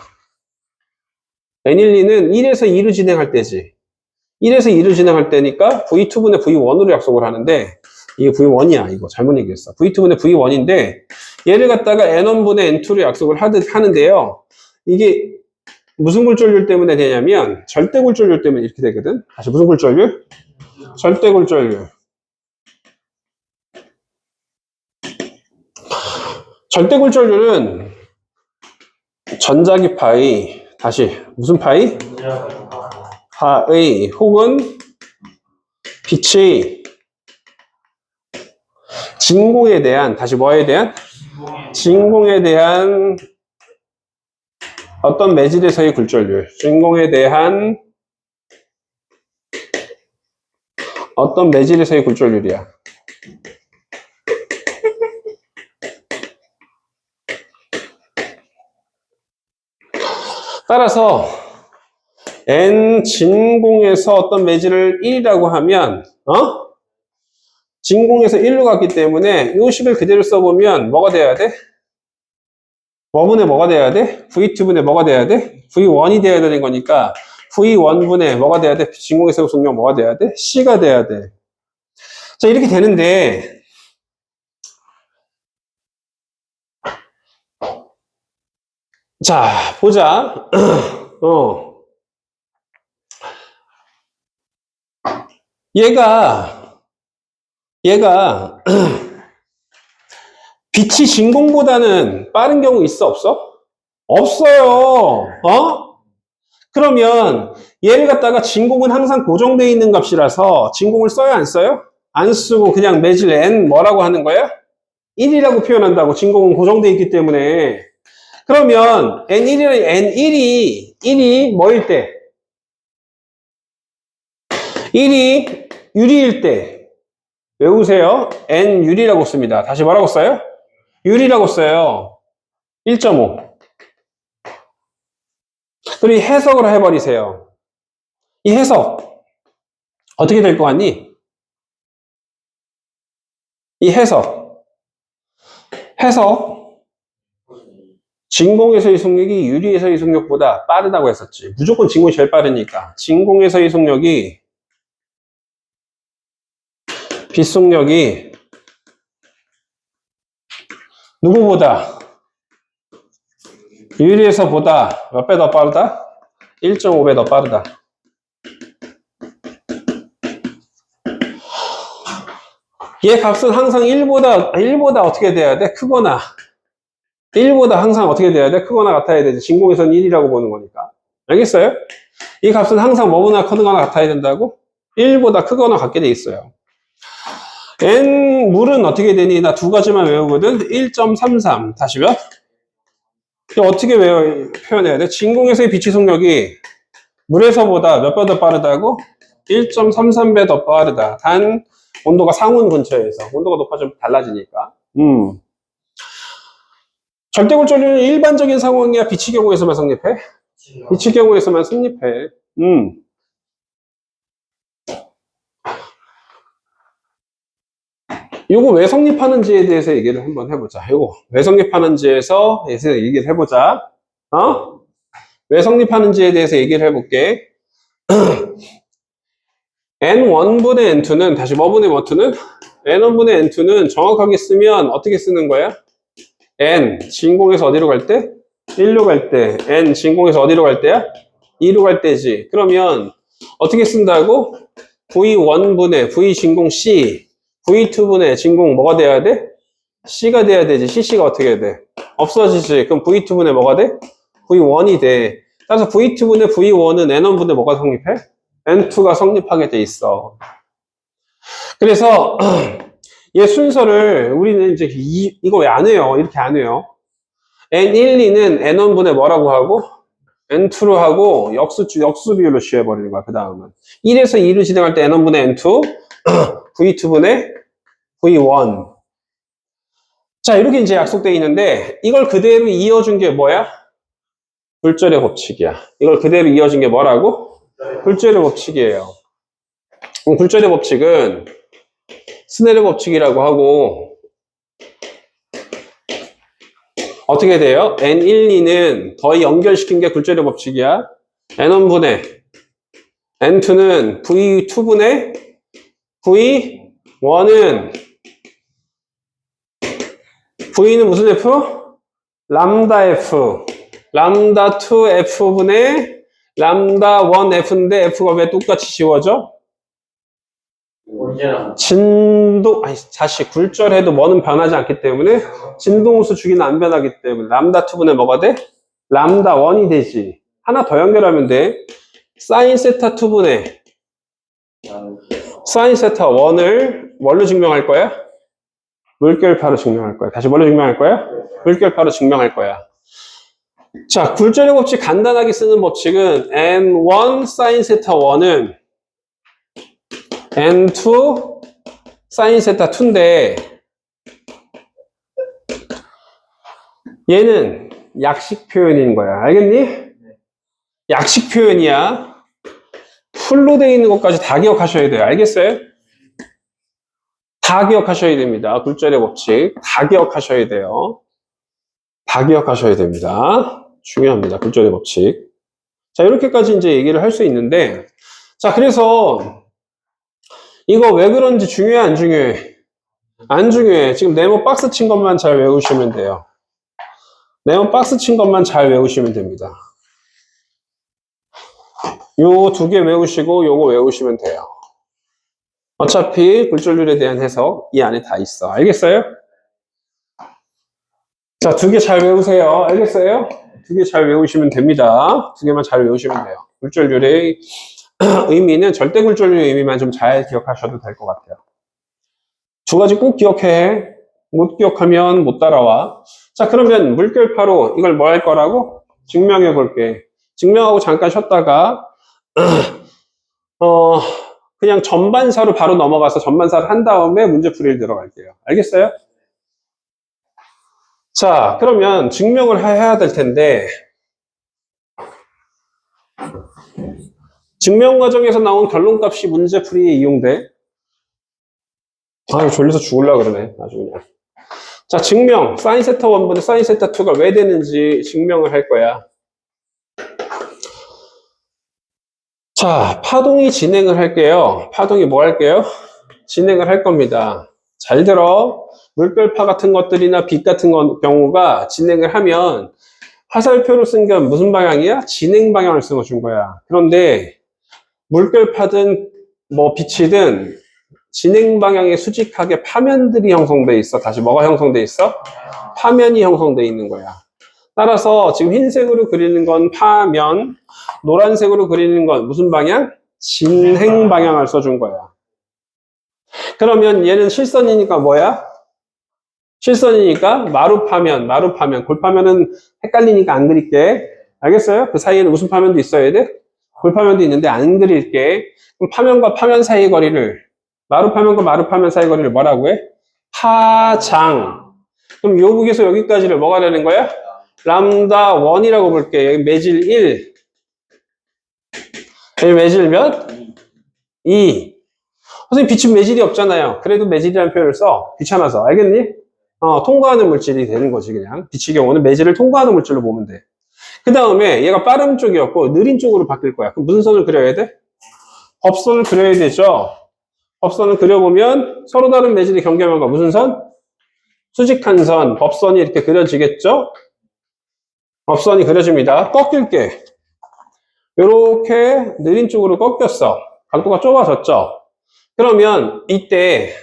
N1, 2는 1에서 2를 진행할 때지. 1에서 2를 진행할 때니까 V2분의 V1으로 약속을 하는데 이게 V1이야. 이거 잘못 얘기했어. V2분의 V1인데 얘를 갖다가 N1분의 N2로 약속을 하는데요. 이게 무슨 굴절률 때문에 되냐면 절대 굴절률 때문에 이렇게 되거든. 다시 무슨 굴절률? 절대 굴절률. 절대 굴절률은 전자기 파이, 다시 무슨 파이? 파의 혹은 빛의 진공에 대한, 다시 뭐에 대한? 진공에 대한 어떤 매질에서의 굴절률. 진공에 대한 어떤 매질에서의 굴절률이야. 따라서 N 진공에서 어떤 매질을 1이라고 하면 진공에서 1로 갔기 때문에 이 식을 그대로 써보면 뭐가 돼야 돼? 뭐분의 뭐가 돼야 돼? V2분의 뭐가 돼야 돼? V1이 돼야 되는 거니까 V1분의 뭐가 돼야 돼? 진공에서 속력 뭐가 돼야 돼? C가 돼야 돼. 자, 이렇게 되는데 자, 보자. 얘가 빛이 진공보다는 빠른 경우 있어, 없어? 없어요. 그러면 얘를 갖다가 진공은 항상 고정되어 있는 값이라서 진공을 써요, 안 써요? 안 쓰고 그냥 매질 n 뭐라고 하는 거야? 1이라고 표현한다고. 진공은 고정되어 있기 때문에. 그러면 N1이 뭐일 때? 1이 유리일 때 외우세요. N 유리라고 씁니다. 다시 뭐라고 써요? 유리라고 써요. 1.5. 그리고 해석을 해버리세요. 이 해석 어떻게 될 것 같니? 이 해석 진공에서의 속력이 유리에서의 속력보다 빠르다고 했었지. 무조건 진공이 제일 빠르니까. 진공에서의 속력이 빛 속력이 누구보다 유리에서보다 몇 배 더 빠르다? 1.5배 더 빠르다. 얘 값은 항상 1보다 어떻게 돼야 돼? 크거나 1보다 항상 어떻게 돼야 돼? 크거나 같아야 되지. 진공에서는 1이라고 보는 거니까. 알겠어요? 이 값은 항상 뭐보다 크거나 같아야 된다고? 1보다 크거나 같게 돼 있어요. N 물은 어떻게 되니? 나 두 가지만 외우거든. 1.33 다시 몇? 어떻게 표현해야 돼? 진공에서의 빛의 속력이 물에서보다 몇 배 더 빠르다고? 1.33배 더 빠르다. 단 온도가 상온 근처에서 온도가 높아지면 달라지니까. 절대골전류는 일반적인 상황이야. 빛의 경우에서만 성립해? 빛의 경우에서만 성립해. 요거 왜 성립하는지에 대해서 얘기를 한번 해보자. 요거 왜 성립하는지에서 얘기를 해보자. 왜 성립하는지에 대해서 얘기를 해볼게. N1분의 N2는 다시 뭐분의 뭐투는? N1분의 N2는 정확하게 쓰면 어떻게 쓰는 거야? N 진공에서 어디로 갈 때? 1로 갈 때. N 진공에서 어디로 갈 때야? 2로 갈 때지. 그러면 어떻게 쓴다고? V1분의 V 진공 C V2분의 진공 뭐가 돼야 돼? C가 돼야 되지. CC가 어떻게 돼? 없어지지. 그럼 V2분의 뭐가 돼? V1이 돼. 따라서 V2분의 V1은 N1분의 뭐가 성립해? N2가 성립하게 돼 있어. 그래서 얘 순서를 우리는 이제 이거 왜 안 해요? 이렇게 안 해요. N1, 2는 N1분의 뭐라고 하고 N2로 하고 역수 비율로 취해버리는 거야. 그 다음은 1에서 2로 진행할 때 N1분의 N2 V2분의 V1. 자, 이렇게 이제 약속되어 있는데, 이걸 그대로 이어준 게 뭐야? 굴절의 법칙이야. 이걸 그대로 이어준 게 뭐라고? 굴절의 법칙이에요. 그럼 굴절의 법칙은 스넬의 법칙이라고 하고, 어떻게 돼요? N1, 2는 더 연결시킨 게 굴절의 법칙이야. N1분의 N2는 V2분의 V1은 V는 무슨 F? 람다 F. 람다 2F분의 람다 1F인데 F가 왜 똑같이 지워져? 다시 굴절해도 뭐는 변하지 않기 때문에 진동호수 주기는 안 변하기 때문에 람다 2분의 뭐가 돼? 람다 1이 되지. 하나 더 연결하면 돼. 사인 세타 2분의 사인 세타 1을 뭘로 증명할 거야? 물결파로 증명할 거야. 다시 뭘로 증명할 거야? 물결파로 증명할 거야. 자, 굴절의 법칙 간단하게 쓰는 법칙은 N1 sin 세타 1은 N2 sin 세타 2인데 얘는 약식 표현인 거야. 알겠니? 약식 표현이야. 풀로 되어 있는 것까지 다 기억하셔야 돼요. 알겠어요? 다 기억하셔야 됩니다. 굴절의 법칙. 다 기억하셔야 돼요. 다 기억하셔야 됩니다. 중요합니다. 굴절의 법칙. 자, 이렇게까지 이제 얘기를 할 수 있는데, 자, 그래서 이거 왜 그런지 중요해, 안 중요해? 안 중요해. 지금 네모 박스 친 것만 잘 외우시면 돼요. 네모 박스 친 것만 잘 외우시면 됩니다. 요 두 개 외우시고 요거 외우시면 돼요. 어차피 굴절률에 대한 해석 이 안에 다 있어. 알겠어요? 자, 두 개 잘 외우세요. 알겠어요? 두 개 잘 외우시면 됩니다. 두 개만 잘 외우시면 돼요. 굴절률의 의미는 절대 굴절률의 의미만 좀 잘 기억하셔도 될 것 같아요. 두 가지 꼭 기억해. 못 기억하면 못 따라와. 자, 그러면 물결파로 이걸 뭐 할 거라고? 증명해 볼게. 증명하고 잠깐 쉬었다가 그냥 전반사로 바로 넘어가서 전반사를 한 다음에 문제풀이를 들어갈게요. 알겠어요? 자, 그러면 증명을 해야 될 텐데 증명 과정에서 나온 결론값이 문제풀이에 이용돼. 아유, 졸려서 죽으려고 그러네. 아주 그냥. 자, 증명. 사인 세타 1분의 사인 세타 2가 왜 되는지 증명을 할 거야. 자, 파동이 진행을 할게요. 파동이 뭐 할게요? 진행을 할 겁니다. 잘 들어. 물결파 같은 것들이나 빛 같은 경우가 진행을 하면 화살표로 쓴 게 무슨 방향이야? 진행 방향을 써준 거야. 그런데 물결파든 뭐 빛이든 진행 방향에 수직하게 파면들이 형성돼 있어. 다시 뭐가 형성돼 있어? 파면이 형성돼 있는 거야. 따라서 지금 흰색으로 그리는 건 파면, 노란색으로 그리는 건 무슨 방향? 진행 방향을 써준 거야. 그러면 얘는 실선이니까 뭐야? 실선이니까 마루파면, 골파면은 헷갈리니까 안 그릴게. 알겠어요? 그 사이에는 무슨 파면도 있어야 돼? 골파면도 있는데 안 그릴게. 그럼 파면과 파면 사이 거리를, 마루파면과 마루파면 사이 거리를 뭐라고 해? 파장. 그럼 요 북에서 여기까지를 뭐가 되는 거야? 람다 1이라고 볼게. 여기 매질 1. 여기 매질 몇? 2. 선생님, 빛은 매질이 없잖아요. 그래도 매질이라는 표현을 써. 귀찮아서. 알겠니? 통과하는 물질이 되는 거지, 그냥. 빛의 경우는 매질을 통과하는 물질로 보면 돼. 그 다음에 얘가 빠른 쪽이었고, 느린 쪽으로 바뀔 거야. 그럼 무슨 선을 그려야 돼? 법선을 그려야 되죠. 법선을 그려보면 서로 다른 매질의 경계면과 무슨 선? 수직한 선, 법선이 이렇게 그려지겠죠? 법선이 그려집니다. 꺾일게. 요렇게 느린 쪽으로 꺾였어. 각도가 좁아졌죠? 그러면 이때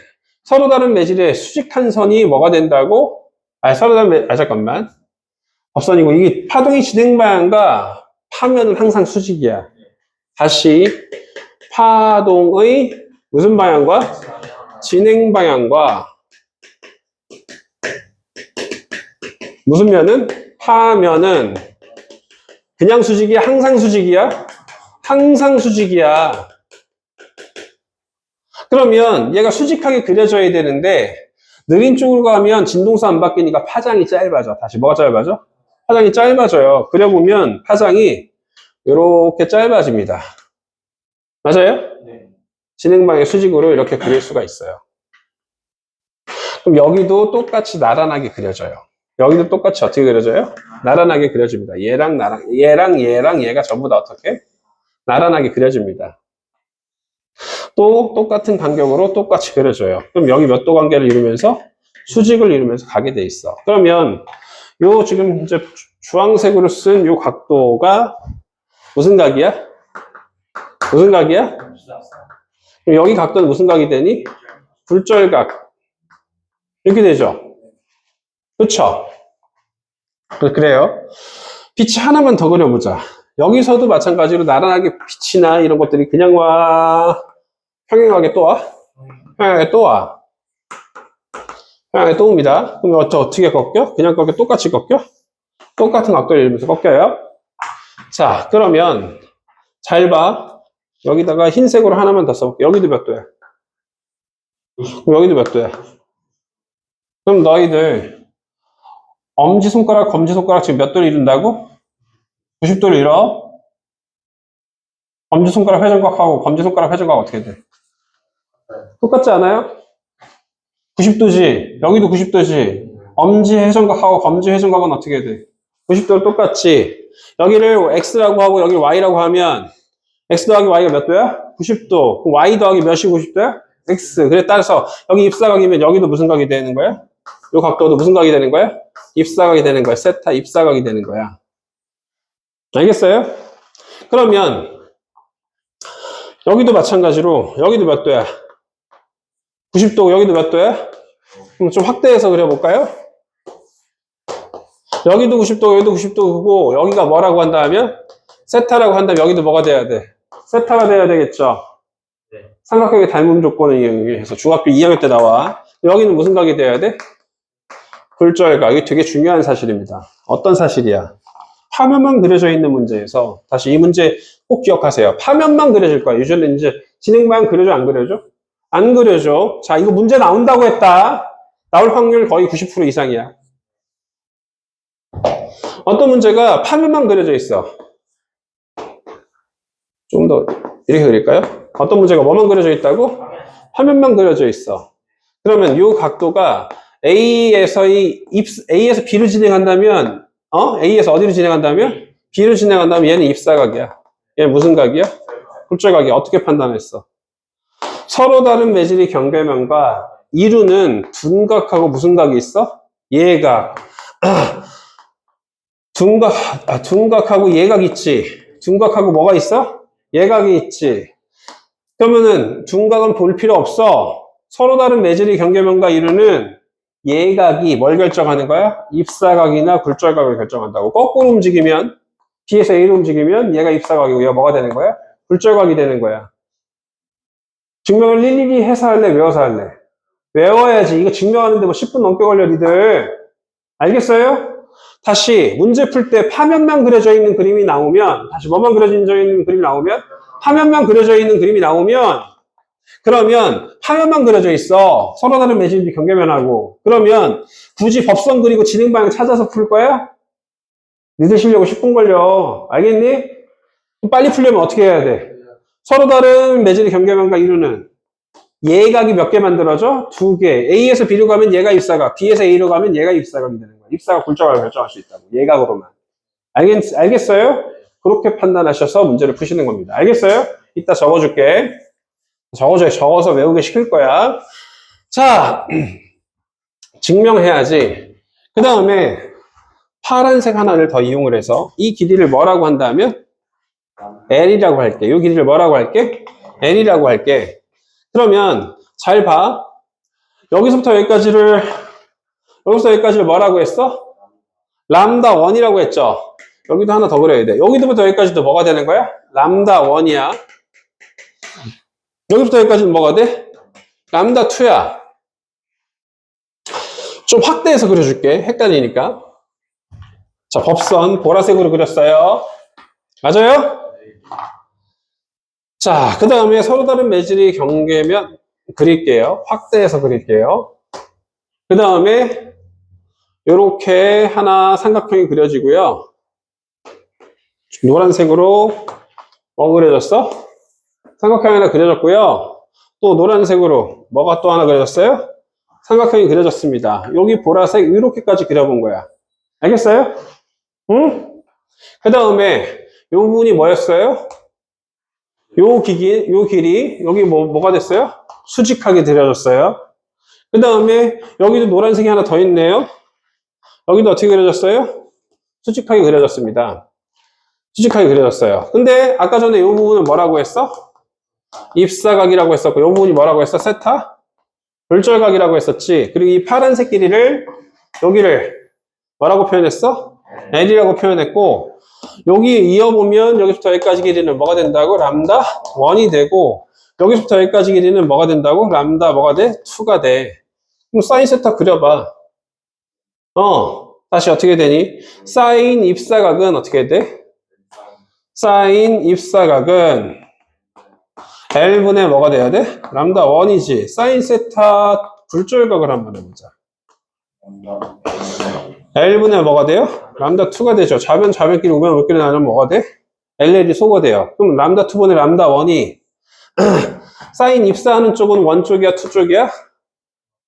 서로 다른 매질의 수직한 선이 뭐가 된다고? 잠깐만. 법선이고, 이게 파동의 진행 방향과 파면은 항상 수직이야. 다시, 파동의 무슨 방향과? 진행 방향과 무슨 면은? 파면은 그냥 수직이야? 항상 수직이야? 항상 수직이야. 그러면 얘가 수직하게 그려져야 되는데 느린 쪽으로 가면 진동수 안 바뀌니까 파장이 짧아져. 다시 뭐가 짧아져? 파장이 짧아져요. 그려보면 파장이 이렇게 짧아집니다. 맞아요? 네. 진행방의 수직으로 이렇게 그릴 수가 있어요. 그럼 여기도 똑같이 나란하게 그려져요. 여기도 똑같이 어떻게 그려져요? 나란하게 그려집니다. 얘랑 얘가 전부 다 어떻게? 나란하게 그려집니다. 또 똑같은 간격으로 똑같이 그려져요. 그럼 여기 몇 도 관계를 이루면서 수직을 이루면서 가게 돼 있어. 그러면 요 지금 이제 주황색으로 쓴 요 각도가 무슨 각이야? 무슨 각이야? 그럼 여기 각도는 무슨 각이 되니? 굴절각. 이렇게 되죠? 그쵸? 그래요. 빛이 하나만 더 그려보자. 여기서도 마찬가지로 나란하게 빛이나 이런 것들이 그냥 와. 평행하게 또 와. 평행하게 또 와. 평행하게 또 옵니다. 그럼 어떻게 꺾여? 그냥 꺾여? 똑같이 꺾여? 똑같은 각도를 이루면서 꺾여요. 자, 그러면 잘 봐. 여기다가 흰색으로 하나만 더 써볼게. 여기도 몇 도야? 여기도 몇 도야? 그럼 너희들 엄지손가락, 검지손가락 지금 몇 도를 이룬다고? 90도를 이뤄? 엄지손가락 회전각하고 검지손가락 회전각 어떻게 돼? 똑같지 않아요? 90도지. 여기도 90도지. 엄지 회전각하고 검지 회전각은 어떻게 돼? 90도로 똑같지. 여기를 X라고 하고 여기를 Y라고 하면 X 더하기 Y가 몇 도야? 90도. 그럼 Y 더하기 몇이 90도야? X. 그래 따라서 여기 입사각이면 여기도 무슨 각이 되는 거야? 요 각도도 무슨 각이 되는 거야? 입사각이 되는 거야. 세타 입사각이 되는 거야. 알겠어요? 그러면 여기도 마찬가지로 여기도 몇 도야? 90도. 여기도 몇 도야? 그럼 좀 확대해서 그려볼까요? 여기도 90도, 여기도 90도고 여기가 뭐라고 한다 하면 세타라고 한다면 여기도 뭐가 돼야 돼? 세타가 돼야 되겠죠? 네. 삼각형의 닮음 조건을 이용해서 중학교 2학년 때 나와. 여기는 무슨 각이 돼야 돼? 굴절각. 이게 되게 중요한 사실입니다. 어떤 사실이야? 파면만 그려져 있는 문제에서 다시 이 문제 꼭 기억하세요. 파면만 그려질 거야. 유전은 이제 진행만 그려져 안 그려져? 안 그려져. 자, 이거 문제 나온다고 했다. 나올 확률 거의 90% 이상이야. 어떤 문제가 파면만 그려져 있어. 좀 더 이렇게 그릴까요? 어떤 문제가 뭐만 그려져 있다고? 화면만 그려져 있어. 그러면 이 각도가 A에서 B로 진행한다면, A에서 어디로 진행한다면? B로 진행한다면 얘는 입사각이야. 얘는 무슨 각이야? 굴절각이야. 어떻게 판단했어? 서로 다른 매질의 경계면과 이루는 둔각하고 무슨 각이 있어? 예각. 둔각하고 예각 있지. 둔각하고 뭐가 있어? 예각이 있지. 그러면은 둔각은 볼 필요 없어. 서로 다른 매질이 경계면과 이루는 예각이 뭘 결정하는 거야? 입사각이나 굴절각을 결정한다고. 거꾸로 움직이면, B에서 A로 움직이면 얘가 입사각이고 얘가 뭐가 되는 거야? 굴절각이 되는 거야. 증명을 일일이 해서 할래? 외워서 할래? 외워야지. 이거 증명하는데 뭐 10분 넘게 걸려, 니들. 알겠어요? 다시 문제 풀 때 파면만 그려져 있는 그림이 나오면, 다시 뭐만 그려져 있는 그림이 나오면, 파면만 그려져 있는 그림이 나오면, 그러면 파면만 그려져 있어. 서로 다른 매질이 경계면하고. 그러면 굳이 법선 그리고 진행 방향 찾아서 풀 거야? 니들 쉬려고 10분 걸려. 알겠니? 빨리 풀려면 어떻게 해야 돼? 서로 다른 매질이 경계면과 이루는 예각이 몇 개 만들어져? 2개. A에서 B로 가면 얘가 입사각, B에서 A로 가면 얘가 입사각이 되는 거야. 입사각 굴절각을 결정할 수 있다고. 예각으로만. 알겠어요? 그렇게 판단하셔서 문제를 푸시는 겁니다. 알겠어요? 이따 적어줄게. 적어서 외우게 시킬 거야. 자, 증명해야지. 그 다음에 파란색 하나를 더 이용을 해서 이 길이를 뭐라고 한다면? L이라고 할게. 이 길이를 뭐라고 할게? L이라고 할게. 그러면 잘 봐. 여기서부터 여기까지를 뭐라고 했어? 람다 1이라고 했죠. 여기도 하나 더 그려야 돼. 여기서부터 여기까지도 뭐가 되는 거야? 람다 1이야. 여기부터 여기까지는 뭐가 돼? 람다 2야. 좀 확대해서 그려줄게. 헷갈리니까. 자, 법선 보라색으로 그렸어요. 맞아요? 자, 그 다음에 서로 다른 매질이 경계면 그릴게요. 확대해서 그릴게요. 그 다음에 이렇게 하나 삼각형이 그려지고요. 노란색으로 뭐 그려졌어? 삼각형이 하나 그려졌고요. 또 노란색으로 뭐가 또 하나 그려졌어요? 삼각형이 그려졌습니다. 여기 보라색 이렇게까지 그려본 거야. 알겠어요? 응? 그 다음에 이 부분이 뭐였어요? 요 길이 여기 뭐가 됐어요? 수직하게 그려졌어요. 그 다음에 여기도 노란색이 하나 더 있네요. 여기도 어떻게 그려졌어요? 수직하게 그려졌습니다. 수직하게 그려졌어요. 근데 아까 전에 이 부분은 뭐라고 했어? 입사각이라고 했었고 이 부분이 뭐라고 했어? 세타? 굴절각이라고 했었지. 그리고 이 파란색 길이를 여기를 뭐라고 표현했어? L이라고 표현했고 여기 이어보면 여기서부터 여기까지 길이는 뭐가 된다고? 람다 1이 되고 여기서부터 여기까지 길이는 뭐가 된다고? 람다 뭐가 돼? 2가 돼. 그럼 사인 세타 그려봐. 다시 어떻게 되니? 사인 입사각은 어떻게 돼? 사인 입사각은 L분의 뭐가 돼야 돼? 람다 1이지. 사인 세타 굴절각을 한번 해보자. L분의 뭐가 돼요? 람다 2가 되죠. 좌변끼리 우변끼리 나누면 뭐가 돼? LL이 소거돼요. 그럼 람다 2분의 람다 1이 사인 입사하는 쪽은 1 쪽이야? 2 쪽이야?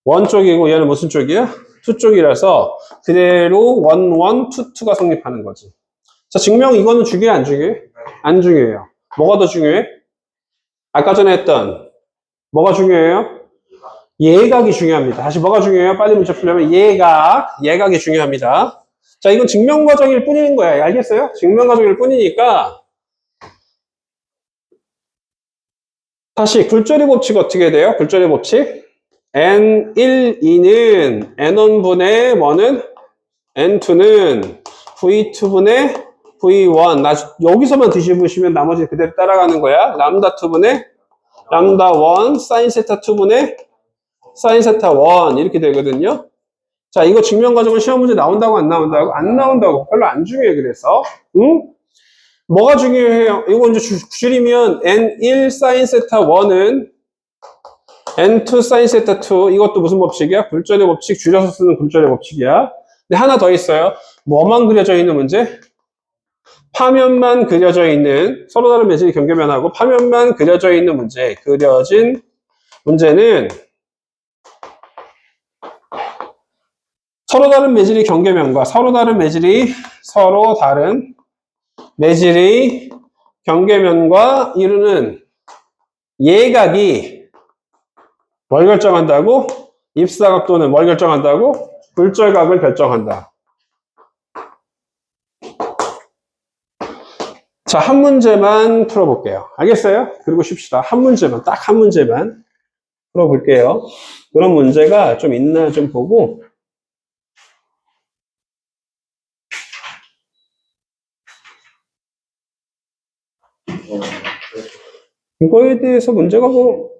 1 쪽이고 얘는 무슨 쪽이야? 2 쪽이라서 그대로 1, 1, 2, 2가 성립하는 거지. 자, 증명 이거는 중요해 안 중요해? 안 중요해요. 뭐가 더 중요해? 아까 전에 했던 뭐가 중요해요? 예각이 중요합니다. 다시 뭐가 중요해요? 빨리 문제 풀려면 예각이 중요합니다. 자, 이건 증명 과정일 뿐인 거야. 알겠어요? 증명 과정일 뿐이니까 다시 굴절의 법칙 어떻게 돼요? 굴절의 법칙 N1, 2는 N1분의 뭐는 N2는 V2분의 V1 여기서만 뒤집으시면 나머지 그대로 따라가는 거야. 람다 2분의 람다 1 사인 세타 2분의 사인 세타 1 이렇게 되거든요. 자, 이거 증명 과정은 시험 문제 나온다고 안 나온다고? 안 나온다고. 별로 안 중요해. 그래서 응? 뭐가 중요해요? 이거 이제 줄이면 N1 사인 세타 1은 N2 사인 세타 2 이것도 무슨 법칙이야? 굴절의 법칙 줄여서 쓰는 굴절의 법칙이야. 근데 하나 더 있어요. 뭐만 그려져 있는 문제? 파면만 그려져 있는 서로 다른 매질이 경계면하고 파면만 그려져 있는 문제. 그려진 문제는 서로 다른 매질이 경계면과 서로 다른 매질이 경계면과 이루는 예각이 뭘 결정한다고? 입사각 또는 뭘 결정한다고? 굴절각을 결정한다. 자, 한 문제만 풀어볼게요. 알겠어요? 그리고 쉽시다. 한 문제만, 딱 한 문제만. 풀어볼게요. 그런 문제가 좀 있나 좀 보고, 이거에 대해서 문제가 뭐,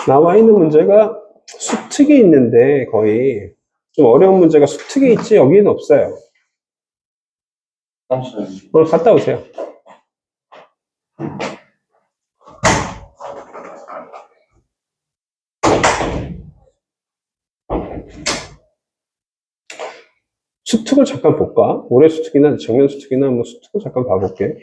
나와 있는 문제가 수특이 있는데 거의 좀 어려운 문제가 수특이 있지 여기는 없어요. 갔다 오세요. 수특을 잠깐 볼까? 올해 수특이나 작년 수특이나 뭐 수특을 잠깐 봐볼게.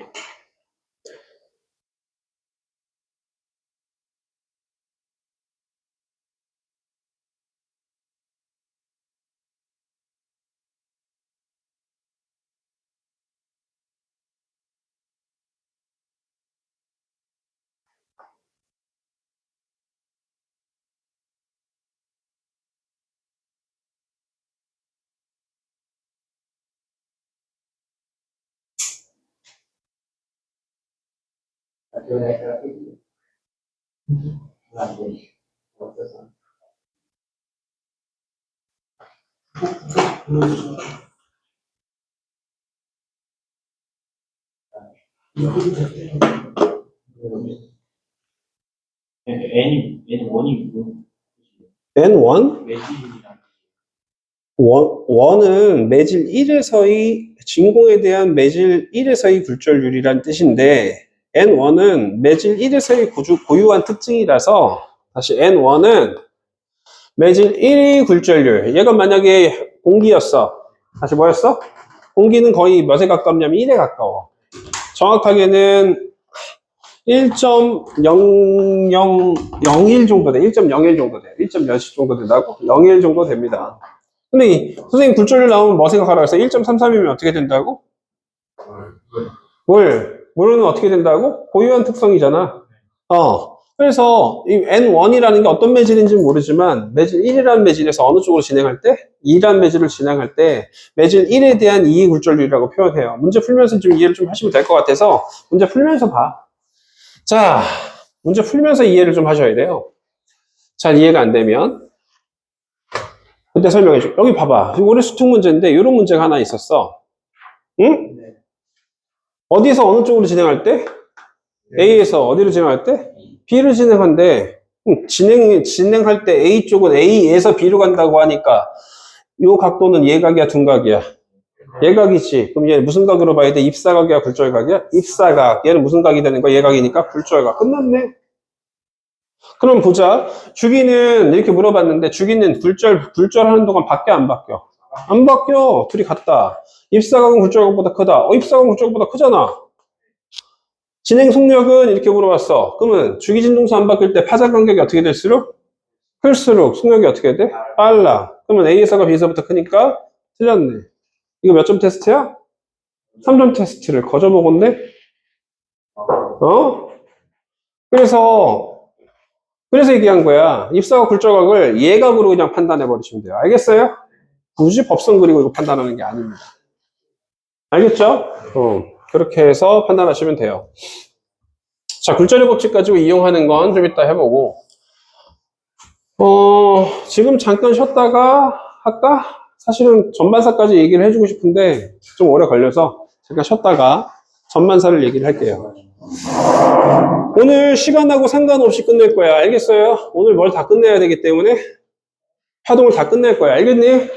N이 원이 N1? 매질이랑 원은 매질 1에서의 진공에 대한 매질 1에서의 굴절률이란 뜻인데 N1은 매질 1에서의 고유한 특징이라서 다시 N1은 매질 1의 굴절률. 얘가 만약에 공기였어. 다시 뭐였어? 공기는 거의 몇에 가깝냐면 1에 가까워. 정확하게는 1.0001 정도 돼. 1.01 정도 돼. 1. 몇십 정도 된다고? 01 정도 됩니다. 근데 선생님 굴절률 나오면 뭐 생각하라고 했어? 1.33이면 어떻게 된다고? 물은 어떻게 된다고? 고유한 특성이잖아. 그래서 이 N1이라는 게 어떤 매질인지는 모르지만 매질 1이라는 매질에서 어느 쪽으로 진행할 때? 2라는 매질을 진행할 때 매질 1에 대한 이의 굴절률이라고 표현해요. 문제 풀면서 좀 이해를 좀 하시면 될 것 같아서 문제 풀면서 봐. 자, 문제 풀면서 이해를 좀 하셔야 돼요. 잘 이해가 안 되면 그때 설명해 줘. 여기 봐봐. 올해 수특 문제인데 이런 문제가 하나 있었어. 응? 어디서 어느 쪽으로 진행할 때? A에서 어디로 진행할 때? B를 진행한대. 진행할 때 A 쪽은 A에서 B로 간다고 하니까 이 각도는 예각이야, 둔각이야? 예각이지. 그럼 얘 무슨 각으로 봐야 돼? 입사각이야, 굴절각이야? 입사각. 얘는 무슨 각이 되는 거야? 예각이니까 굴절각. 끝났네. 그럼 보자. 주기는 이렇게 물어봤는데 주기는 굴절하는 동안 바뀌어 안 바뀌어? 안 바뀌어. 둘이 같다. 입사각은 굴절각보다 크다. 입사각은 굴절각보다 크잖아. 진행 속력은 이렇게 물어봤어. 그러면 주기 진동수 안 바뀔 때 파장 간격이 어떻게 될수록? 클수록 속력이 어떻게 돼? 빨라. 그러면 A에서가 B에서부터 크니까 틀렸네. 이거 몇 점 테스트야? 3점 테스트를 거저먹었네? 그래서 얘기한 거야. 입사각 굴절각을 예각으로 그냥 판단해 버리시면 돼요. 알겠어요? 굳이 법선 그리고 이거 판단하는 게 아닙니다. 알겠죠? 그렇게 해서 판단하시면 돼요. 자, 굴절의 법칙 가지고 이용하는 건 좀 이따 해보고, 지금 잠깐 쉬었다가 할까? 사실은 전반사까지 얘기를 해주고 싶은데 좀 오래 걸려서 잠깐 쉬었다가 전반사를 얘기를 할게요. 오늘 시간하고 상관없이 끝낼 거야. 알겠어요? 오늘 뭘 다 끝내야 되기 때문에 파동을 다 끝낼 거야. 알겠니?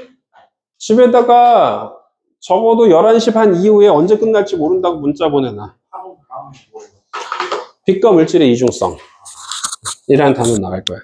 집에다가 적어도 11시 반 이후에 언제 끝날지 모른다고 문자 보내놔. 빛과 물질의 이중성 이라는 단어 나갈 거야.